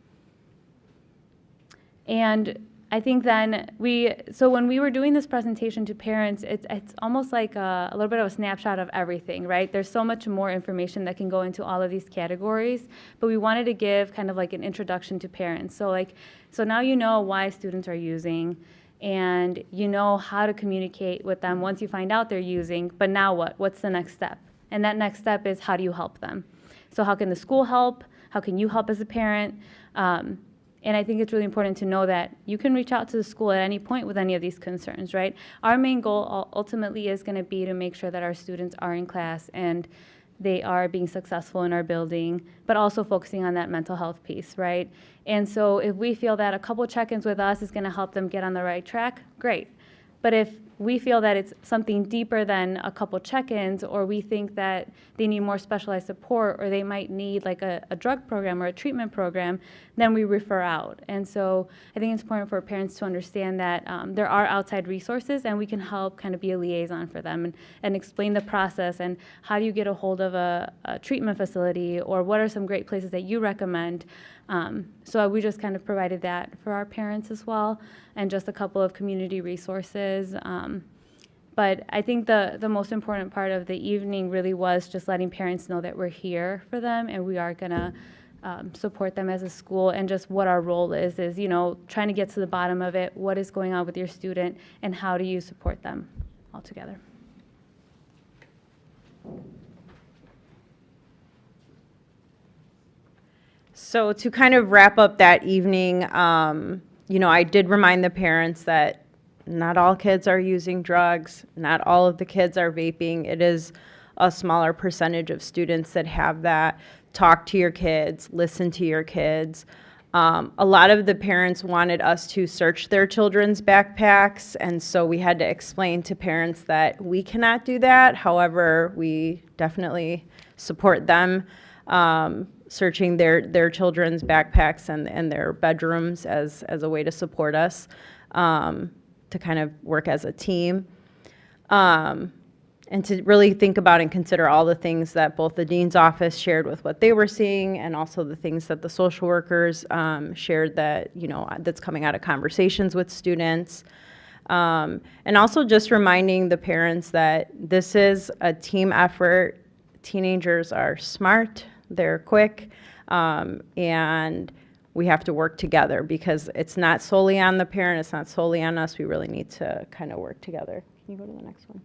Q: And I think then so when we were doing this presentation to parents, it's almost like a little bit of a snapshot of everything, right? There's so much more information that can go into all of these categories, but we wanted to give kind of like an introduction to parents. So now you know why students are using, and you know how to communicate with them once you find out they're using, but now what? What's the next step? And that next step is, how do you help them? So how can the school help? How can you help as a parent? And I think it's really important to know that you can reach out to the school at any point with any of these concerns, right? Our main goal ultimately is going to be to make sure that our students are in class and they are being successful in our building, but also focusing on that mental health piece, right? And so if we feel that a couple check-ins with us is going to help them get on the right track, great. But if we feel that it's something deeper than a couple check-ins, or we think that they need more specialized support, or they might need like a drug program or a treatment program, then we refer out. And so I think it's important for parents to understand that there are outside resources, and we can help kind of be a liaison for them and explain the process and how do you get a hold of a treatment facility, or what are some great places that you recommend. So we just kind of provided that for our parents as well, and just a couple of community resources. But I think the most important part of the evening really was just letting parents know that we're here for them, and we are going to support them as a school, and just what our role is, you know, trying to get to the bottom of it, what is going on with your student, and how do you support them all together.
O: So to kind of wrap up that evening, you know, I did remind the parents that not all kids are using drugs, not all of the kids are vaping. It is a smaller percentage of students that have that. Talk to your kids, listen to your kids. A lot of the parents wanted us to search their children's backpacks, and so we had to explain to parents that we cannot do that. However, we definitely support them searching their children's backpacks and their bedrooms as a way to support us, to kind of work as a team, and to really think about and consider all the things that both the dean's office shared with what they were seeing, and also the things that the social workers shared that, you know, that's coming out of conversations with students. And also just reminding the parents that this is a team effort. Teenagers are smart, they're quick, and we have to work together, because it's not solely on the parent, it's not solely on us. We really need to kind of work together. Can you go to the next one?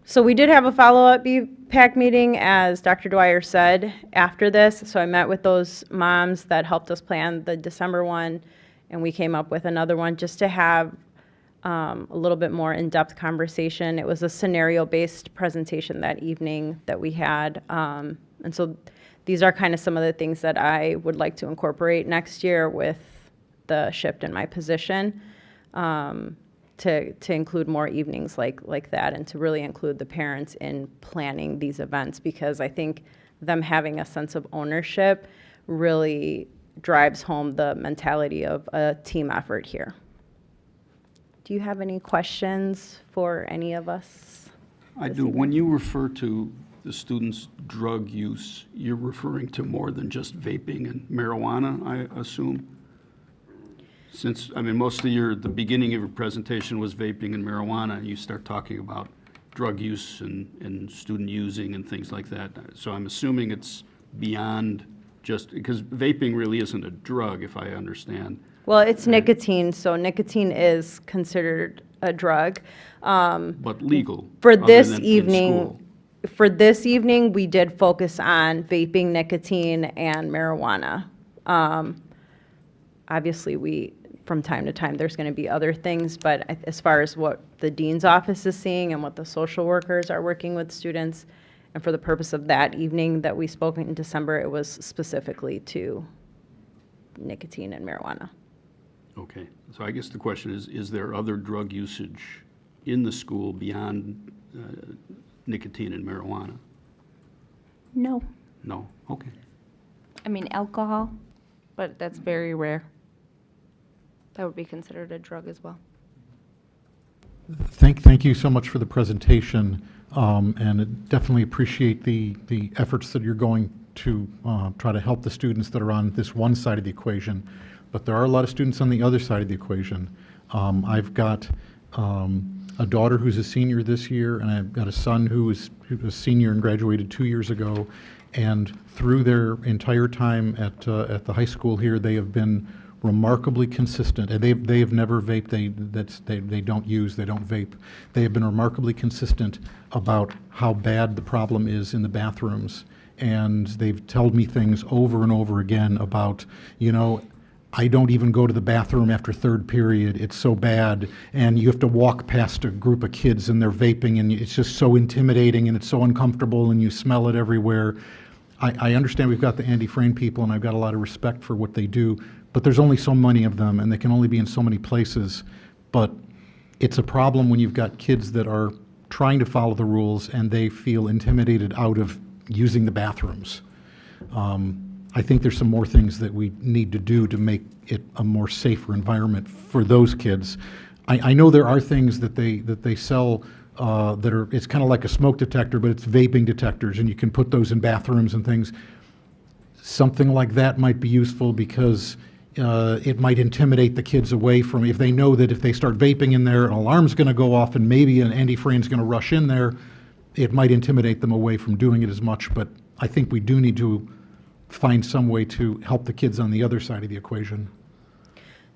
O: So we did have a follow-up BPAC meeting, as Dr. Dwyer said, after this. So I met with those moms that helped us plan the December one, and we came up with another one just to have a little bit more in-depth conversation. It was a scenario-based presentation that evening that we had. And so these are kind of some of the things that I would like to incorporate next year with the shift in my position, to include more evenings like that, and to really include the parents in planning these events, because I think them having a sense of ownership really drives home the mentality of a team effort here. Do you have any questions for any of us?
E: I do. When you refer to the students' drug use, you're referring to more than just vaping and marijuana, I assume? Since, I mean, most of the beginning of your presentation was vaping and marijuana, and you start talking about drug use and student using and things like that. So I'm assuming it's beyond just, because vaping really isn't a drug, if I understand.
O: Well, it's nicotine, so nicotine is considered a drug.
E: But legal.
O: For this
E: other than in
O: evening,
E: school.
O: for this evening, we did focus on vaping, nicotine, and marijuana. Obviously, from time to time, there's going to be other things, but as far as what the dean's office is seeing and what the social workers are working with students, and for the purpose of that evening that we spoke in December, it was specifically to nicotine and marijuana.
E: Okay, so I guess the question is there other drug usage in the school beyond nicotine and marijuana?
P: No.
E: No, okay.
P: I mean, alcohol, but that's very rare. That would be considered a drug as well.
C: Thank you so much for the presentation, and definitely appreciate the efforts that you're going to try to help the students that are on this one side of the equation. But there are a lot of students on the other side of the equation. I've got a daughter who's a senior this year, and I've got a son who was a senior and graduated 2 years ago. And through their entire time at the high school here, they have been remarkably consistent. And they have never vaped. They don't use. They don't vape. They have been remarkably consistent about how bad the problem is in the bathrooms, and they've told me things over and over again about, I don't even go to the bathroom after third period. It's so bad. And you have to walk past a group of kids and they're vaping, and it's just so intimidating and it's so uncomfortable and you smell it everywhere. I understand we've got the Andy Frayne people, and I've got a lot of respect for what they do, but there's only so many of them and they can only be in so many places. But it's a problem when you've got kids that are trying to follow the rules and they feel intimidated out of using the bathrooms. I think there's some more things that we need to do to make it a more safer environment for those kids. I know there are things that they sell that are, it's kind of like a smoke detector, but it's vaping detectors, and you can put those in bathrooms and things. Something like that might be useful because it might intimidate the kids away from, if they know that if they start vaping in there, an alarm's going to go off and maybe an Andy Frayne's going to rush in there, it might intimidate them away from doing it as much. But I think we do need to find some way to help the kids on the other side of the equation.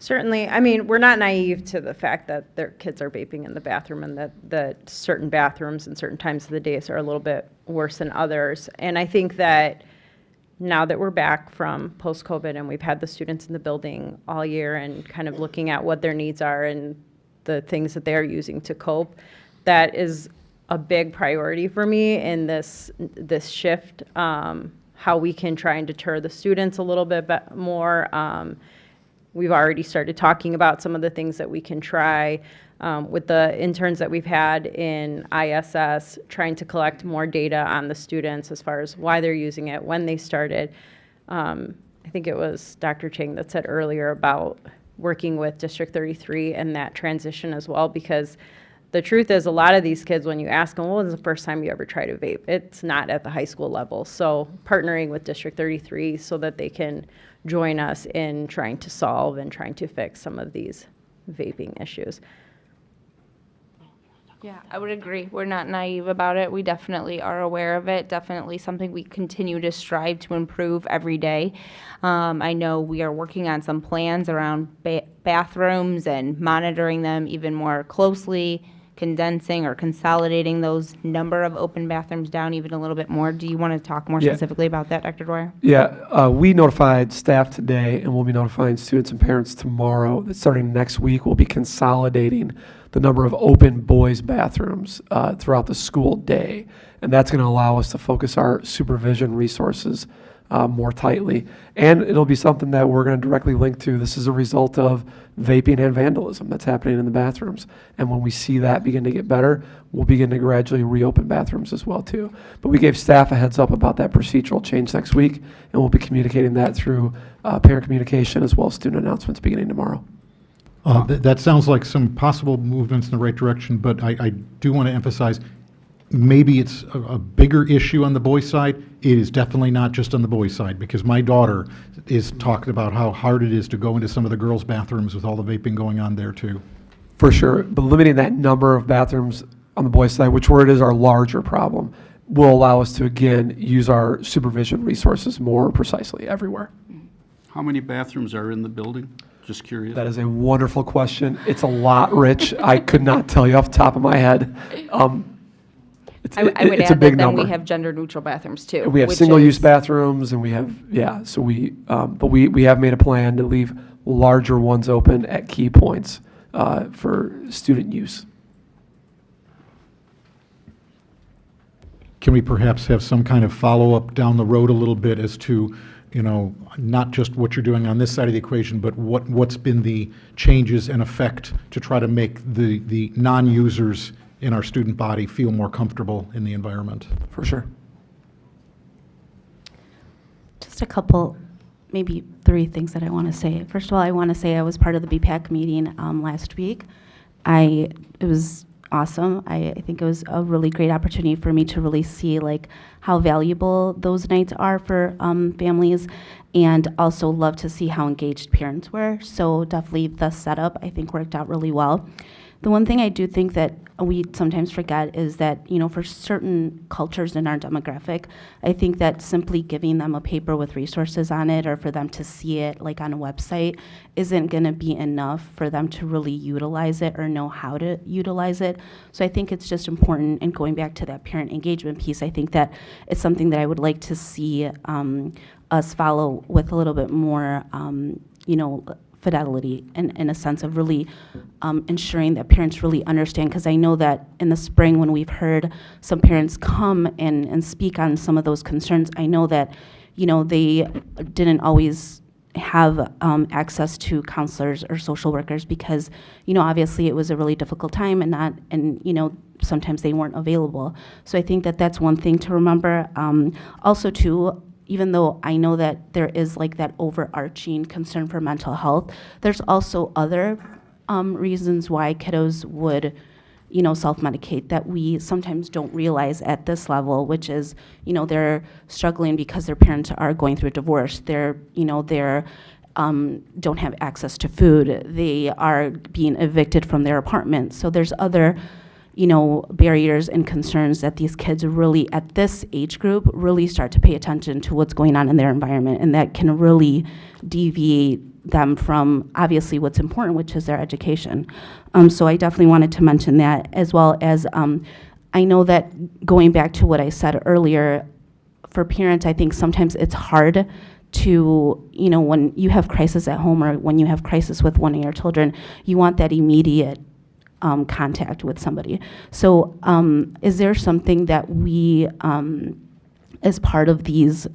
O: Certainly. I mean, we're not naive to the fact that their kids are vaping in the bathroom, and that certain bathrooms and certain times of the day are a little bit worse than others. And I think that now that we're back from post-COVID and we've had the students in the building all year and kind of looking at what their needs are and the things that they're using to cope, that is a big priority for me in this shift, how we can try and deter the students a little bit more. We've already started talking about some of the things that we can try with the interns that we've had in ISS, trying to collect more data on the students as far as why they're using it, when they started. I think it was Dr. Chang that said earlier about working with District 33 and that transition as well, because the truth is a lot of these kids, when you ask them, when was the first time you ever tried to vape? It's not at the high school level. So partnering with District 33 so that they can join us in trying to solve and trying to fix some of these vaping issues.
P: Yeah, I would agree. We're not naive about it. We definitely are aware of it. Definitely something we continue to strive to improve every day. I know we are working on some plans around bathrooms and monitoring them even more closely, condensing or consolidating those number of open bathrooms down even a little bit more. Do you want to talk more specifically about that, Dr. Dwyer?
K: Yeah, we notified staff today, and we'll be notifying students and parents tomorrow that starting next week, we'll be consolidating the number of open boys' bathrooms throughout the school day. And that's going to allow us to focus our supervision resources more tightly. And it'll be something that we're going to directly link to. This is a result of vaping and vandalism that's happening in the bathrooms. And when we see that begin to get better, we'll begin to gradually reopen bathrooms as well too. But we gave staff a heads up about that procedural change next week, and we'll be communicating that through parent communication as well as student announcements beginning tomorrow.
C: That sounds like some possible movements in the right direction, but I do want to emphasize, maybe it's a bigger issue on the boys' side. It is definitely not just on the boys' side, because my daughter is talking about how hard it is to go into some of the girls' bathrooms with all the vaping going on there too.
K: For sure, but limiting that number of bathrooms on the boys' side, which where it is our larger problem, will allow us to again use our supervision resources more precisely everywhere.
E: How many bathrooms are in the building? Just curious.
K: That is a wonderful question. It's a lot, Rich. I could not tell you off the top of my head.
P: I would
K: it's
P: add
K: a big
P: that then
K: number.
P: we have gender-neutral bathrooms too.
K: We have single-use bathrooms, and we have, so but we have made a plan to leave larger ones open at key points for student use.
C: Can we perhaps have some kind of follow-up down the road a little bit as to, not just what you're doing on this side of the equation, but what's been the changes and effect to try to make the non-users in our student body feel more comfortable in the environment?
K: For sure.
L: Just a couple, maybe 3 things that I want to say. First of all, I want to say I was part of the BPAC meeting last week. It was awesome. I think it was a really great opportunity for me to really see how valuable those nights are for families, and also love to see how engaged parents were. So definitely the setup I think worked out really well. The one thing I do think that we sometimes forget is that, for certain cultures in our demographic, I think that simply giving them a paper with resources on it or for them to see it like on a website isn't going to be enough for them to really utilize it or know how to utilize it. So I think it's just important, and going back to that parent engagement piece, I think that it's something that I would like to see us follow with a little bit more, fidelity in a sense of really ensuring that parents really understand, because I know that in the spring when we've heard some parents come and speak on some of those concerns, I know that, they didn't always have access to counselors or social workers because, obviously it was a really difficult time and sometimes they weren't available. So I think that that's one thing to remember. Also too, even though I know that there is like that overarching concern for mental health, there's also other reasons why kiddos would, self-medicate that we sometimes don't realize at this level, which is, they're struggling because their parents are going through a divorce. They're don't have access to food. They are being evicted from their apartment. So there's other barriers and concerns that these kids really, at this age group, really start to pay attention to what's going on in their environment, and that can really deviate them from obviously what's important, which is their education. So I definitely wanted to mention that, as well as I know that going back to what I said earlier, for parents, I think sometimes it's hard to, when you have crisis at home or when you have crisis with one of your children, you want that immediate contact with somebody. So is there something that we, as part of these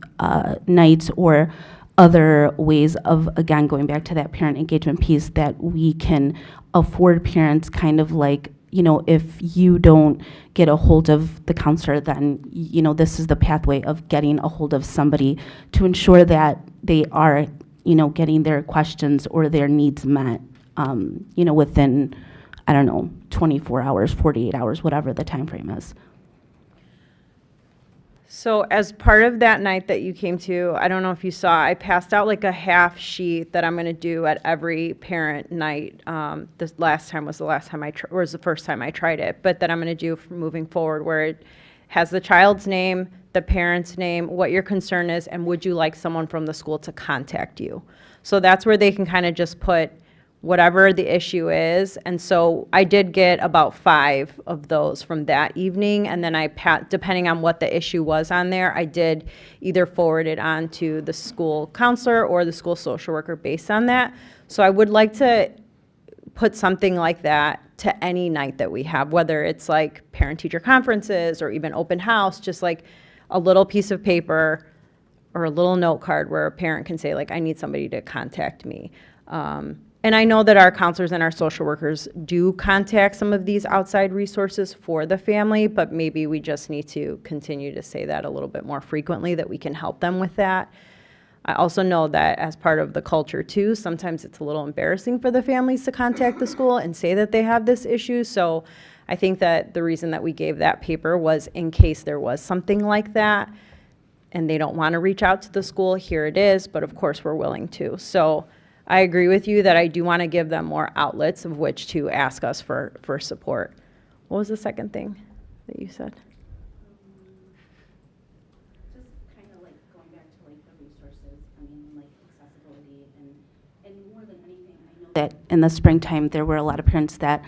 L: nights or other ways of, again, going back to that parent engagement piece, that we can afford parents kind of like, if you don't get a hold of the counselor, then, this is the pathway of getting a hold of somebody to ensure that they are, getting their questions or their needs met, within, I don't know, 24 hours, 48 hours, whatever the time frame is.
O: So as part of that night that you came to, I don't know if you saw, I passed out like a half sheet that I'm going to do at every parent night. This last time was the last time was the first time I tried it, but that I'm going to do from moving forward, where it has the child's name, the parent's name, what your concern is, and would you like someone from the school to contact you? So that's where they can kind of just put whatever the issue is. And so I did get about 5 of those from that evening. And then depending on what the issue was on there, I did either forward it on to the school counselor or the school social worker based on that. So I would like to put something like that to any night that we have, whether it's like parent-teacher conferences or even open house, just like a little piece of paper or a little note card where a parent can say, like, I need somebody to contact me. And I know that our counselors and our social workers do contact some of these outside resources for the family, but maybe we just need to continue to say that a little bit more frequently, that we can help them with that. I also know that as part of the culture too, sometimes it's a little embarrassing for the families to contact the school and say that they have this issue. So I think that the reason that we gave that paper was in case there was something like that and they don't want to reach out to the school, here it is, but of course we're willing to. So I agree with you that I do want to give them more outlets of which to ask us for support. What was the second thing that you said?
L: Just kind of like going back to like the resources, like accessibility, and more than anything, I know that in the springtime there were a lot of parents that,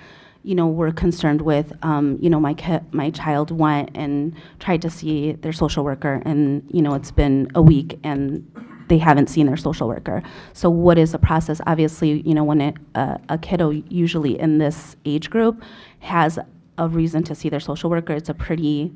L: were concerned with, my child went and tried to see their social worker, and, it's been a week and they haven't seen their social worker. So what is the process? Obviously, when a kiddo usually in this age group has a reason to see their social worker, it's a pretty,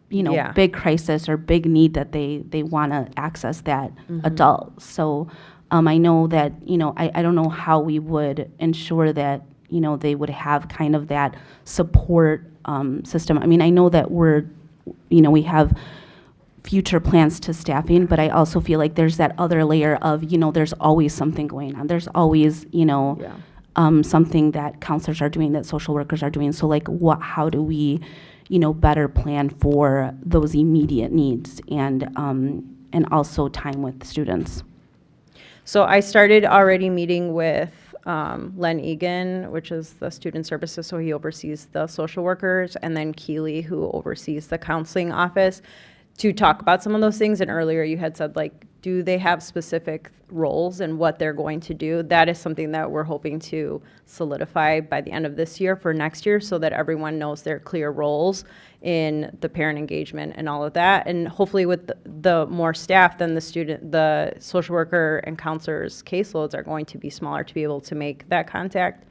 L: big crisis or big need that they want to access that adult. So I know that, I don't know how we would ensure that, they would have kind of that support system. I mean, I know that we have future plans to staffing, but I also feel like there's that other layer of, there's always something going on. There's always, something that counselors are doing, that social workers are doing. So like how do we, better plan for those immediate needs and also time with students?
O: So I started already meeting with Len Egan, which is the student services, so he oversees the social workers, and then Keely, who oversees the counseling office, to talk about some of those things. And earlier you had said, like, do they have specific roles and what they're going to do? That is something that we're hoping to solidify by the end of this year for next year, so that everyone knows their clear roles in the parent engagement and all of that. And hopefully with the more staff, then the social worker and counselors' caseloads are going to be smaller to be able to make that contact.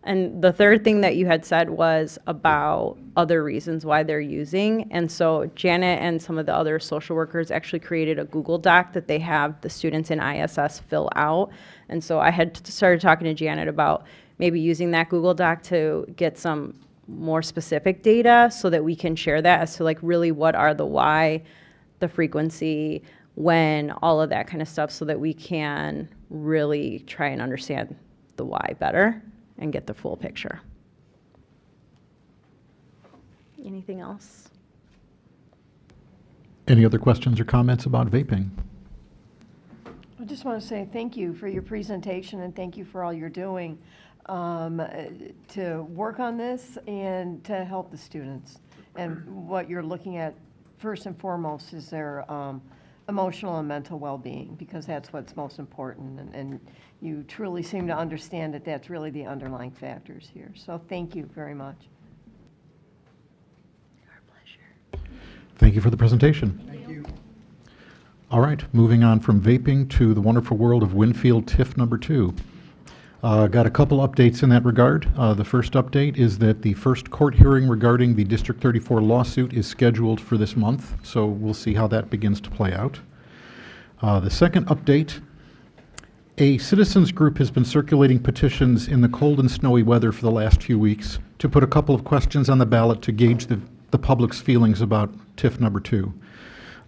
O: And the third thing that you had said was about other reasons why they're using. And so Janet and some of the other social workers actually created a Google Doc that they have the students in ISS fill out. And so I had started talking to Janet about maybe using that Google Doc to get some more specific data so that we can share that as to, like, really what are the why, the frequency, when, all of that kind of stuff, so that we can really try and understand the why better and get the full picture. Anything else?
C: Any other questions or comments about vaping?
H: I just want to say thank you for your presentation and thank you for all you're doing to work on this and to help the students. And what you're looking at first and foremost is their emotional and mental well-being, because that's what's most important. And you truly seem to understand that that's really the underlying factors here. So thank you very much.
O: Our pleasure.
C: Thank you for the presentation.
H: Thank you.
C: All right, moving on from vaping to the wonderful world of Winfield TIF number 2. Got a couple updates in that regard. The first update is that the first court hearing regarding the District 34 lawsuit is scheduled for this month, so we'll see how that begins to play out. The second update, a citizens group has been circulating petitions in the cold and snowy weather for the last few weeks to put a couple of questions on the ballot to gauge the public's feelings about TIF number 2.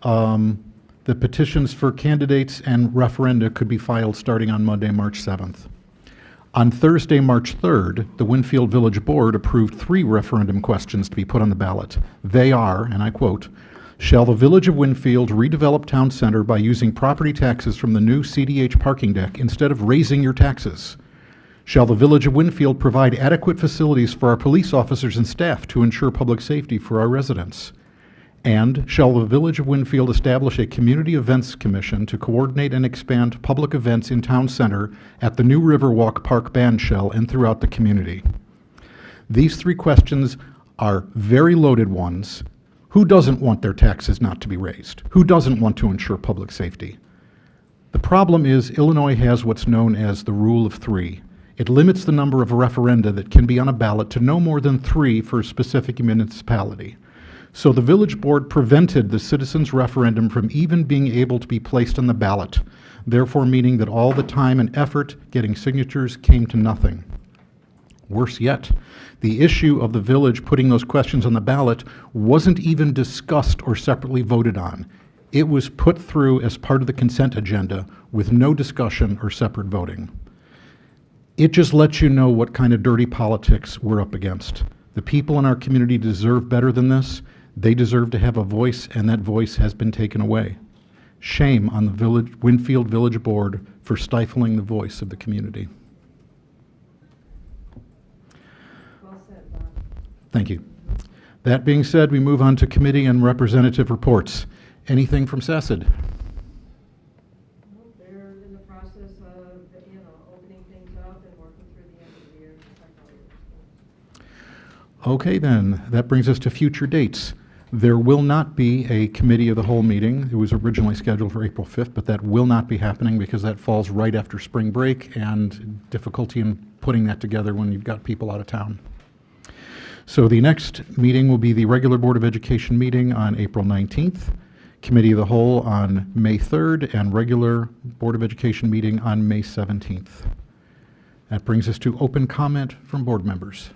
C: The petitions for candidates and referenda could be filed starting on Monday, March 7th. On Thursday, March 3rd, the Winfield Village Board approved 3 referendum questions to be put on the ballot. They are, and I quote, shall the Village of Winfield redevelop town center by using property taxes from the new CDH parking deck instead of raising your taxes? Shall the Village of Winfield provide adequate facilities for our police officers and staff to ensure public safety for our residents? And shall the Village of Winfield establish a Community Events Commission to coordinate and expand public events in town center at the new Riverwalk Park band shell and throughout the community? These 3 questions are very loaded ones. Who doesn't want their taxes not to be raised? Who doesn't want to ensure public safety? The problem is Illinois has what's known as the Rule of 3. It limits the number of referenda that can be on a ballot to no more than 3 for a specific municipality. So the village board prevented the citizens' referendum from even being able to be placed on the ballot, therefore meaning that all the time and effort getting signatures came to nothing. Worse yet, the issue of the village putting those questions on the ballot wasn't even discussed or separately voted on. It was put through as part of the consent agenda with no discussion or separate voting. It just lets you know what kind of dirty politics we're up against. The people in our community deserve better than this. They deserve to have a voice, and that voice has been taken away. Shame on the Winfield Village Board for stifling the voice of the community.
O: Well said, Bob.
C: Thank you. That being said, we move on to committee and representative reports. Anything from SACID?
H: They're in the process of, opening things up and working through the end of the year.
C: Okay, then, that brings us to future dates. There will not be a committee of the whole meeting. It was originally scheduled for April 5th, but that will not be happening because that falls right after spring break and difficulty in putting that together when you've got people out of town. So the next meeting will be the regular Board of Education meeting on April 19th, Committee of the Whole on May 3rd, and regular Board of Education meeting on May 17th. That brings us to open comment from board members.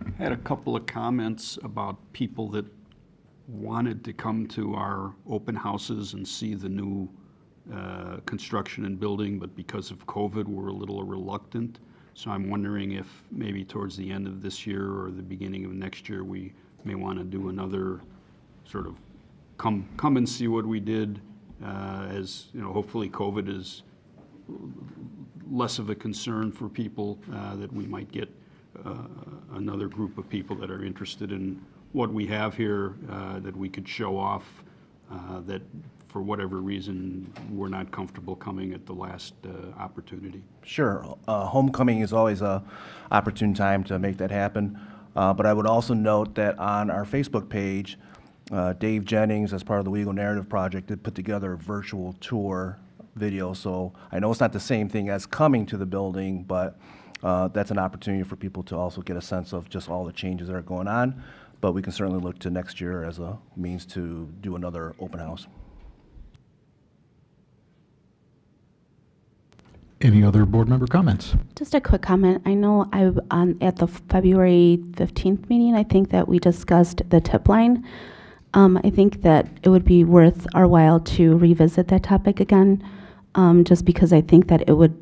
E: I had a couple of comments about people that wanted to come to our open houses and see the new construction and building, but because of COVID, we're a little reluctant. So I'm wondering if maybe towards the end of this year or the beginning of next year, we may want to do another sort of come and see what we did, as hopefully COVID is less of a concern for people, that we might get another group of people that are interested in what we have here, that we could show off, that for whatever reason we're not comfortable coming at the last opportunity.
I: Sure. Homecoming is always a opportune time to make that happen. But I would also note that on our Facebook page, Dave Jennings, as part of the Legal Narrative Project, did put together a virtual tour video. So I know it's not the same thing as coming to the building, but that's an opportunity for people to also get a sense of just all the changes that are going on. But we can certainly look to next year as a means to do another open house.
C: Any other board member comments?
L: Just a quick comment. I know at the February 15th meeting, I think that we discussed the tip line. I think that it would be worth our while to revisit that topic again, just because I think that it would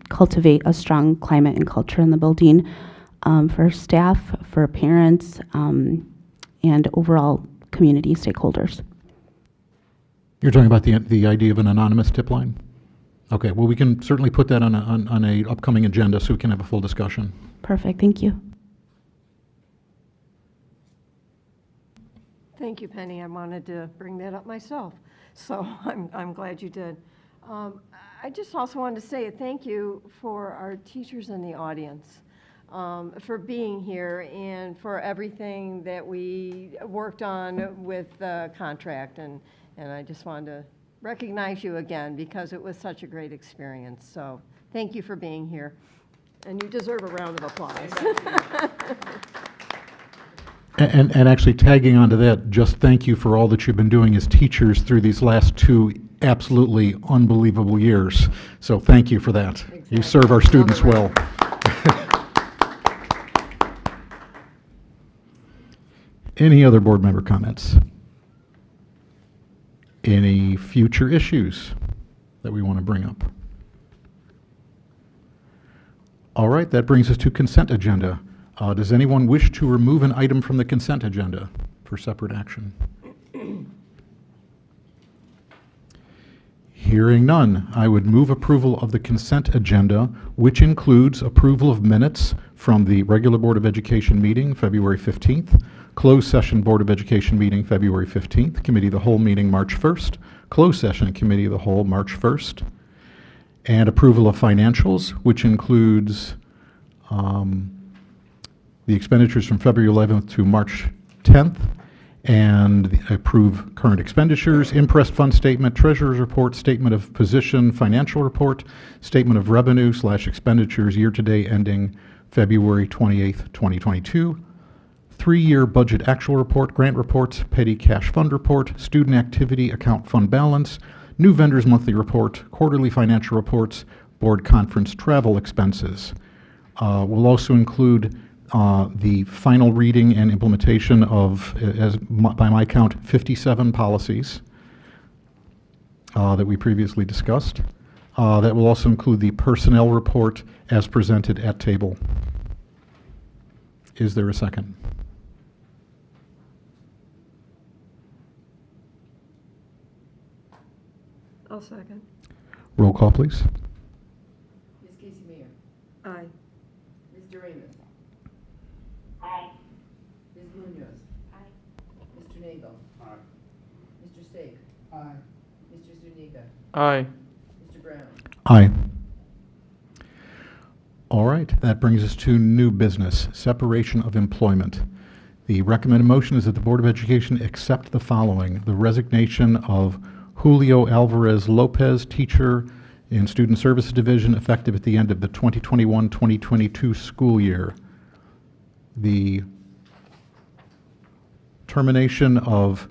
L: cultivate a strong climate and culture in the building for staff, for parents, and overall community stakeholders.
C: You're talking about the idea of an anonymous tip line? Okay, well, we can certainly put that on a upcoming agenda so we can have a full discussion.
L: Perfect, thank you.
H: Thank you, Penny. I wanted to bring that up myself, so I'm glad you did. I just also wanted to say thank you for our teachers in the audience, for being here and for everything that we worked on with the contract, and I just wanted to recognize you again because it was such a great experience. So thank you for being here, and you deserve a round of applause.
C: And actually tagging onto that, just thank you for all that you've been doing as teachers through these last 2 absolutely unbelievable years. So thank you for that. Exactly. You serve our students well. Any other board member comments? Any future issues that we want to bring up? All right, that brings us to consent agenda. Does anyone wish to remove an item from the consent agenda for separate action? Hearing none, I would move approval of the consent agenda, which includes approval of minutes from the regular Board of Education meeting, February 15th, closed session Board of Education meeting, February 15th, Committee of the Whole meeting, March 1st, closed session Committee of the Whole, March 1st, and approval of financials, which includes the expenditures from February 11th to March 10th, and approve current expenditures, impressed fund statement, treasurer's report, statement of position, financial report, statement of revenue / expenditures year-to-date ending February 28th, 2022, 3-year budget actual report, grant reports, petty cash fund report, student activity account fund balance, new vendors monthly report, quarterly financial reports, board conference travel expenses. We'll also include the final reading and implementation of, by my count, 57 policies that we previously discussed. That will also include the personnel report as presented at table. Is there a second?
H: I'll second.
C: Roll call, please.
F: Ms. Casey Mayer.
H: Aye.
F: Mr. Amos.
G: Aye.
F: Ms. Munoz. Aye. Mr. Nagel.
B: Aye.
F: Mr. Saik.
B: Aye.
F: Mr. Zuniga.
M: Aye.
F: Mr. Brown.
C: Aye. All right, that brings us to new business, separation of employment. The recommended motion is that the Board of Education accept the following: the resignation of Julio Alvarez Lopez, teacher in Student Services Division, effective at the end of the 2021-2022 school year. The termination of,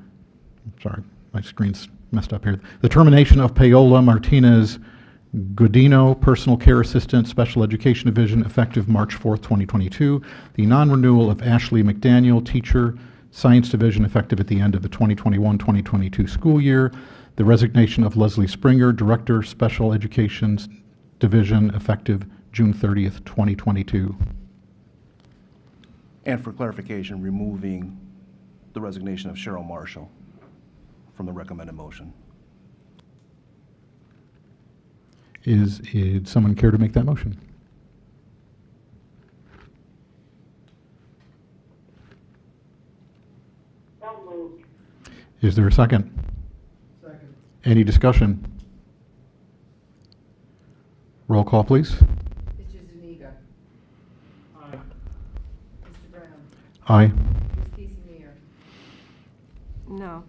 C: sorry, my screen's messed up here. The termination of Paola Martinez Godino, Personal Care Assistant, Special Education Division, effective March 4th, 2022. The non-renewal of Ashley McDaniel, Teacher, Science Division, effective at the end of the 2021-2022 school year. The resignation of Leslie Springer, Director, Special Education Division, effective June 30th, 2022.
I: And for clarification, removing the resignation of Cheryl Marshall from the recommended motion.
C: Is someone care to make that motion?
G: So moved.
C: Is there a second?
D: Second.
C: Any discussion? Roll call, please.
F: Mr. Zuniga.
D: Aye.
F: Mr. Brown.
C: Aye.
F: Ms. Casey Mayer.
H: No.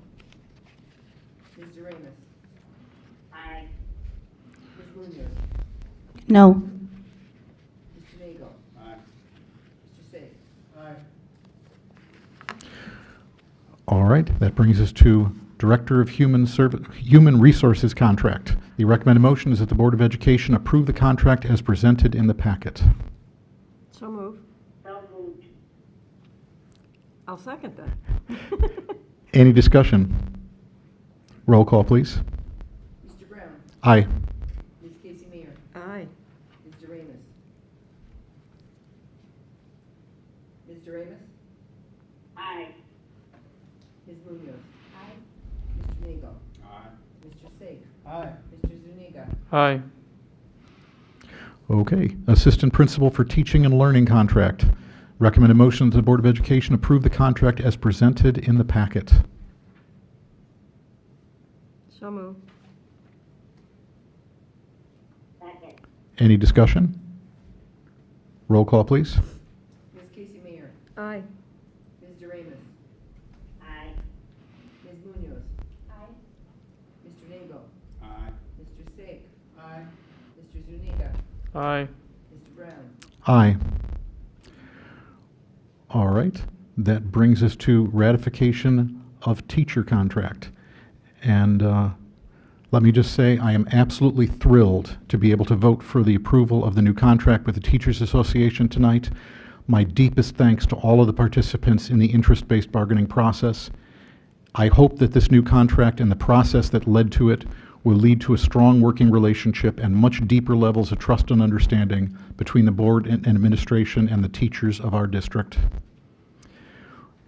F: Ms. Doremus.
G: Aye.
F: Ms. Munoz.
L: No.
F: Mr. Nagel.
D: Aye.
F: Mr. Safe.
D: Aye.
C: All right, that brings us to Director of Human Resources contract. The recommended motion is that the Board of Education approve the contract as presented in the packet.
H: So move.
G: So moved.
H: I'll second that.
C: Any discussion? Roll call, please.
F: Mr. Brown.
C: Aye.
F: Ms. Casey Mayer.
H: Aye.
F: Ms. Doremus. Ms. Doremus.
G: Aye.
F: Ms. Munoz. Aye. Mr. Nagel.
D: Aye.
F: Mr. Safe.
D: Aye.
F: Mr. Zuniga.
M: Aye.
C: Okay, Assistant Principal for Teaching and Learning contract. Recommended motion that the Board of Education approve the contract as presented in the packet.
H: So move.
G: Second.
C: Any discussion? Roll call, please.
F: Ms. Casey Mayer.
H: Aye.
F: Ms. Doremus.
G: Aye.
F: Ms. Munoz.
G: Aye.
F: Mr. Nagel.
D: Aye.
F: Mr. Safe.
D: Aye.
F: Mr. Zuniga.
M: Aye.
F: Mr. Brown.
C: Aye. All right, that brings us to ratification of teacher contract. And let me just say, I am absolutely thrilled to be able to vote for the approval of the new contract with the Teachers Association tonight. My deepest thanks to all of the participants in the interest-based bargaining process. I hope that this new contract and the process that led to it will lead to a strong working relationship and much deeper levels of trust and understanding between the board and administration and the teachers of our district.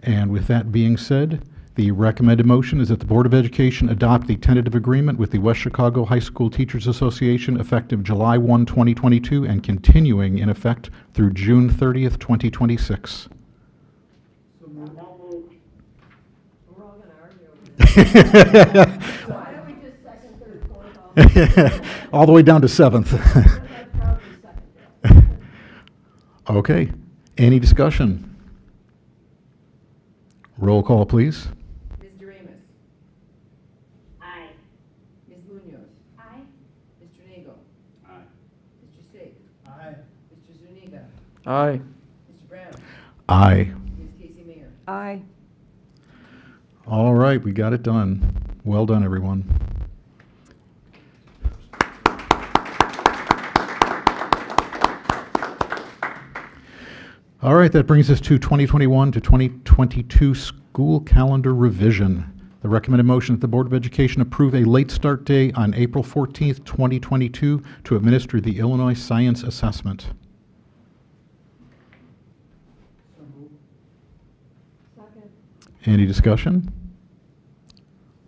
C: And with that being said, the recommended motion is that the Board of Education adopt the tentative agreement with the West Chicago High School Teachers Association effective July 1, 2022 and continuing in effect through June 30th, 2026.
D: So moved.
G: So moved.
H: We're all going to argue over this. So why don't we just second, third, fourth,
C: All the way down to 7th.
H: probably second.
C: Okay, any discussion? Roll call, please.
F: Ms. Doremus.
G: Aye.
F: Ms. Munoz.
G: Aye.
F: Mr. Nagel.
D: Aye.
F: Mr. Safe.
D: Aye.
F: Mr. Zuniga.
M: Aye.
F: Mr. Brown.
C: Aye.
F: Ms. Casey Mayer.
H: Aye.
C: All right, we got it done. Well done, everyone. All right, that brings us to 2021 to 2022 school calendar revision. The recommended motion that the Board of Education approve a late start day on April 14th, 2022 to administer the Illinois Science Assessment.
D: So moved.
H: Second.
C: Any discussion?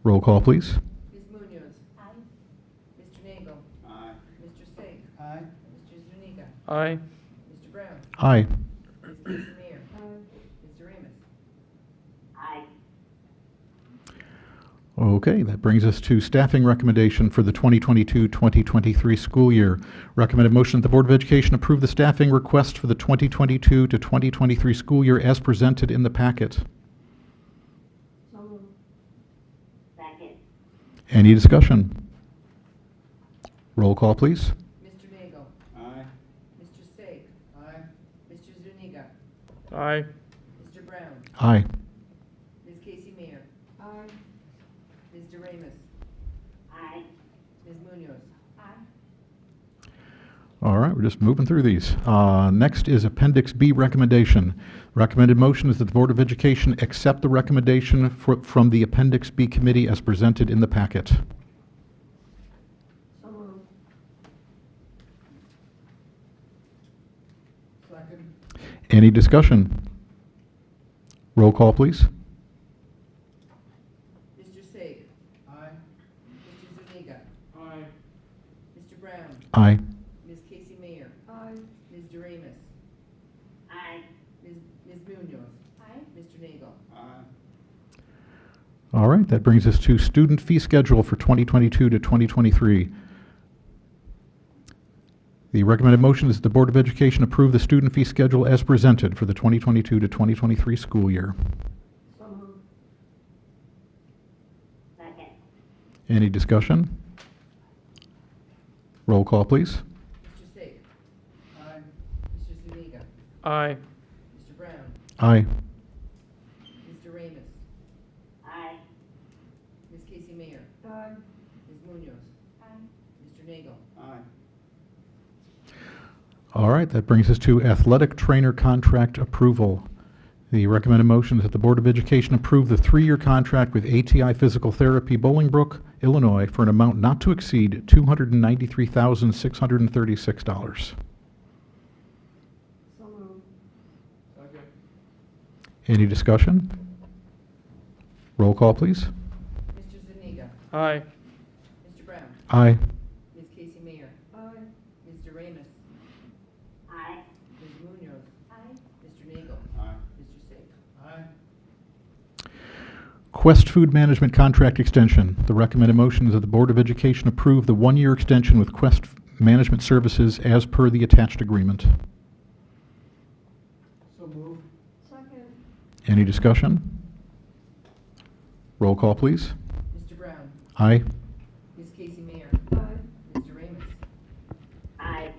C: Roll call, please.
F: Ms. Munoz.
G: Aye.
F: Mr. Nagel.
D: Aye.
F: Mr. Safe.
D: Aye.
F: Mr. Zuniga.
M: Aye.
F: Mr. Brown.
C: Aye.
F: Ms. Casey Mayer. Ms. Doremus.
G: Aye.
C: Okay, that brings us to staffing recommendation for the 2022-2023 school year. Recommended motion that the Board of Education approve the staffing request for the 2022 to 2023 school year as presented in the packet.
H: So moved.
G: Second.
C: Any discussion? Roll call, please.
F: Mr. Nagel.
D: Aye.
F: Mr. Safe.
D: Aye.
F: Mr. Zuniga.
M: Aye.
F: Mr. Brown.
C: Aye.
F: Ms. Casey Mayer.
H: Aye.
F: Ms. Doremus.
G: Aye.
F: Ms. Munoz.
G: Aye.
C: All right, we're just moving through these. Next is Appendix B recommendation. Recommended motion is that the Board of Education accept the recommendation from the Appendix B committee as presented in the packet.
H: So moved.
D: Second.
C: Any discussion? Roll call, please.
F: Mr. Safe.
D: Aye.
F: Mr. Zuniga.
D: Aye.
F: Mr. Brown.
C: Aye.
F: Ms. Casey Mayer.
A: Aye.
F: Ms. Doremus.
G: Aye.
F: Ms. Munoz.
G: Aye.
F: Mr. Nagel.
C: All right, that brings us to student fee schedule for 2022 to 2023. The recommended motion is that the Board of Education approve the student fee schedule as presented for the 2022 to 2023 school year.
A: So moved.
G: Second.
C: Any discussion? Roll call, please.
F: Mr. Sager. Aye. Mr. Zuniga.
M: Aye.
F: Mr. Brown.
C: Aye.
F: Mr. Ramus.
G: Aye.
F: Ms. Casey Mayer.
A: Aye.
F: Ms. Munoz.
G: Aye.
F: Mr. Nagel.
C: All right, that brings us to athletic trainer contract approval. The recommended motion is that the Board of Education approve the 3-year contract with ATI Physical Therapy, Bolingbrook, Illinois, for an amount not to exceed $293,636.
A: So moved.
C: Any discussion? Roll call, please.
F: Mr. Zuniga.
M: Aye.
F: Mr. Brown.
C: Aye.
F: Ms. Casey Mayer.
A: Aye.
F: Ms. Doremus.
G: Aye.
F: Ms. Munoz.
G: Aye.
F: Mr. Nagel. Mr. Sager.
C: Quest Food Management Contract Extension. The recommended motion is that the Board of Education approve the 1-year extension with Quest Management Services as per the attached agreement.
A: Second.
C: Any discussion? Roll call, please.
F: Mr. Brown.
C: Aye.
F: Ms. Casey Mayer.
A: Aye.
F: Ms. Doremus.
G: Aye.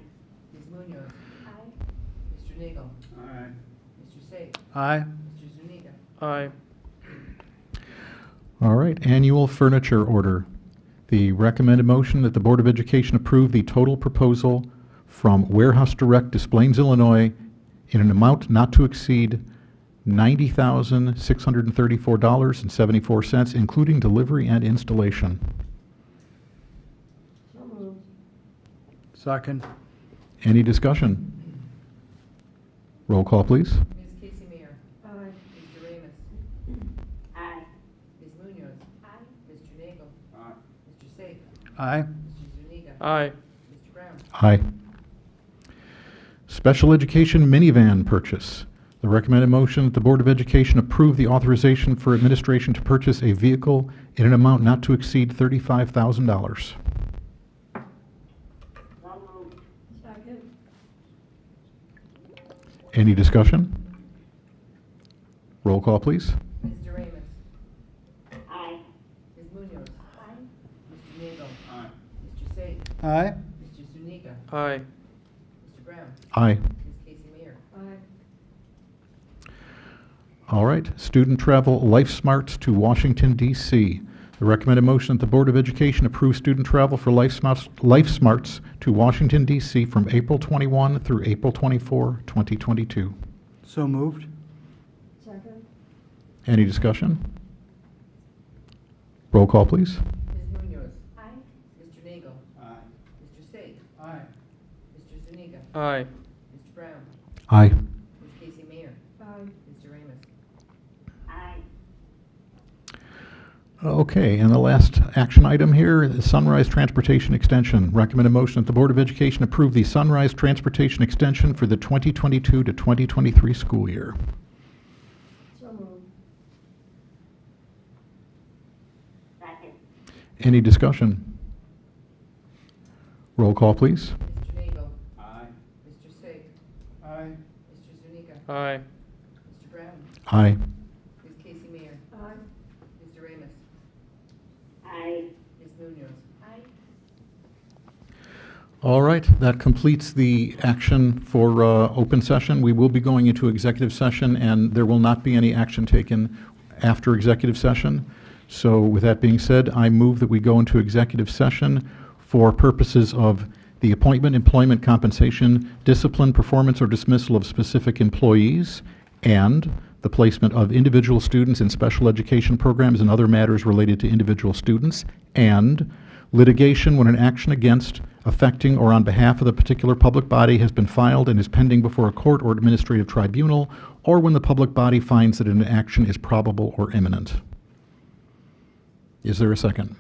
F: Ms. Munoz.
G: Aye.
F: Mr. Nagel. Mr. Sager.
I: Aye.
F: Mr. Zuniga.
M: Aye.
C: All right, annual furniture order. The recommended motion that the Board of Education approve the total proposal from Warehouse Direct, Des Plaines, Illinois, in an amount not to exceed $90,634.74, including delivery and installation.
A: So moved.
I: Second.
C: Any discussion? Roll call, please.
F: Ms. Casey Mayer.
A: Aye.
F: Ms. Doremus.
G: Aye.
F: Ms. Munoz.
G: Aye.
F: Mr. Nagel. Mr. Sager.
I: Aye.
F: Mr. Zuniga.
M: Aye.
F: Mr. Brown.
C: Aye. Special Education Minivan Purchase. The recommended motion that the Board of Education approve the authorization for administration to purchase a vehicle in an amount not to exceed $35,000.
G: So moved.
A: Second.
C: Any discussion? Roll call, please.
F: Ms. Doremus.
G: Aye.
F: Ms. Munoz.
G: Aye.
F: Mr. Nagel. Mr. Sager.
I: Aye.
F: Mr. Zuniga.
M: Aye.
F: Mr. Brown.
C: Aye.
F: Ms. Casey Mayer.
A: Aye.
C: All right, student travel LifeSmarts to Washington, D.C. The recommended motion that the Board of Education approve student travel for LifeSmarts to Washington, D.C. from April 21 through April 24, 2022.
I: So moved.
A: Second.
C: Any discussion? Roll call, please.
F: Ms. Munoz.
G: Aye.
F: Mr. Nagel. Mr. Sager. Mr. Zuniga.
M: Aye.
F: Mr. Brown.
C: Aye.
F: Ms. Casey Mayer.
A: Aye.
F: Ms. Doremus.
G: Aye.
C: Okay, and the last action item here is Sunrise Transportation Extension. Recommended motion that the Board of Education approve the Sunrise Transportation Extension for the 2022 to 2023 school year.
A: So moved.
G: Second.
C: Any discussion? Roll call, please.
F: Mr. Nagel. Mr. Sager. Mr. Zuniga.
M: Aye.
F: Mr. Brown.
C: Aye.
F: Ms. Casey Mayer.
A: Aye.
F: Ms. Doremus.
G: Aye.
F: Ms. Munoz.
G: Aye.
C: All right, that completes the action for open session. We will be going into executive session, and there will not be any action taken after executive session. So with that being said, I move that we go into executive session for purposes of the appointment, employment, compensation, discipline, performance, or dismissal of specific employees, and the placement of individual students in special education programs and other matters related to individual students, and litigation when an action against, affecting, or on behalf of the particular public body has been filed and is pending before a court or administrative tribunal, or when the public body finds that an action is probable or imminent. Is there a second?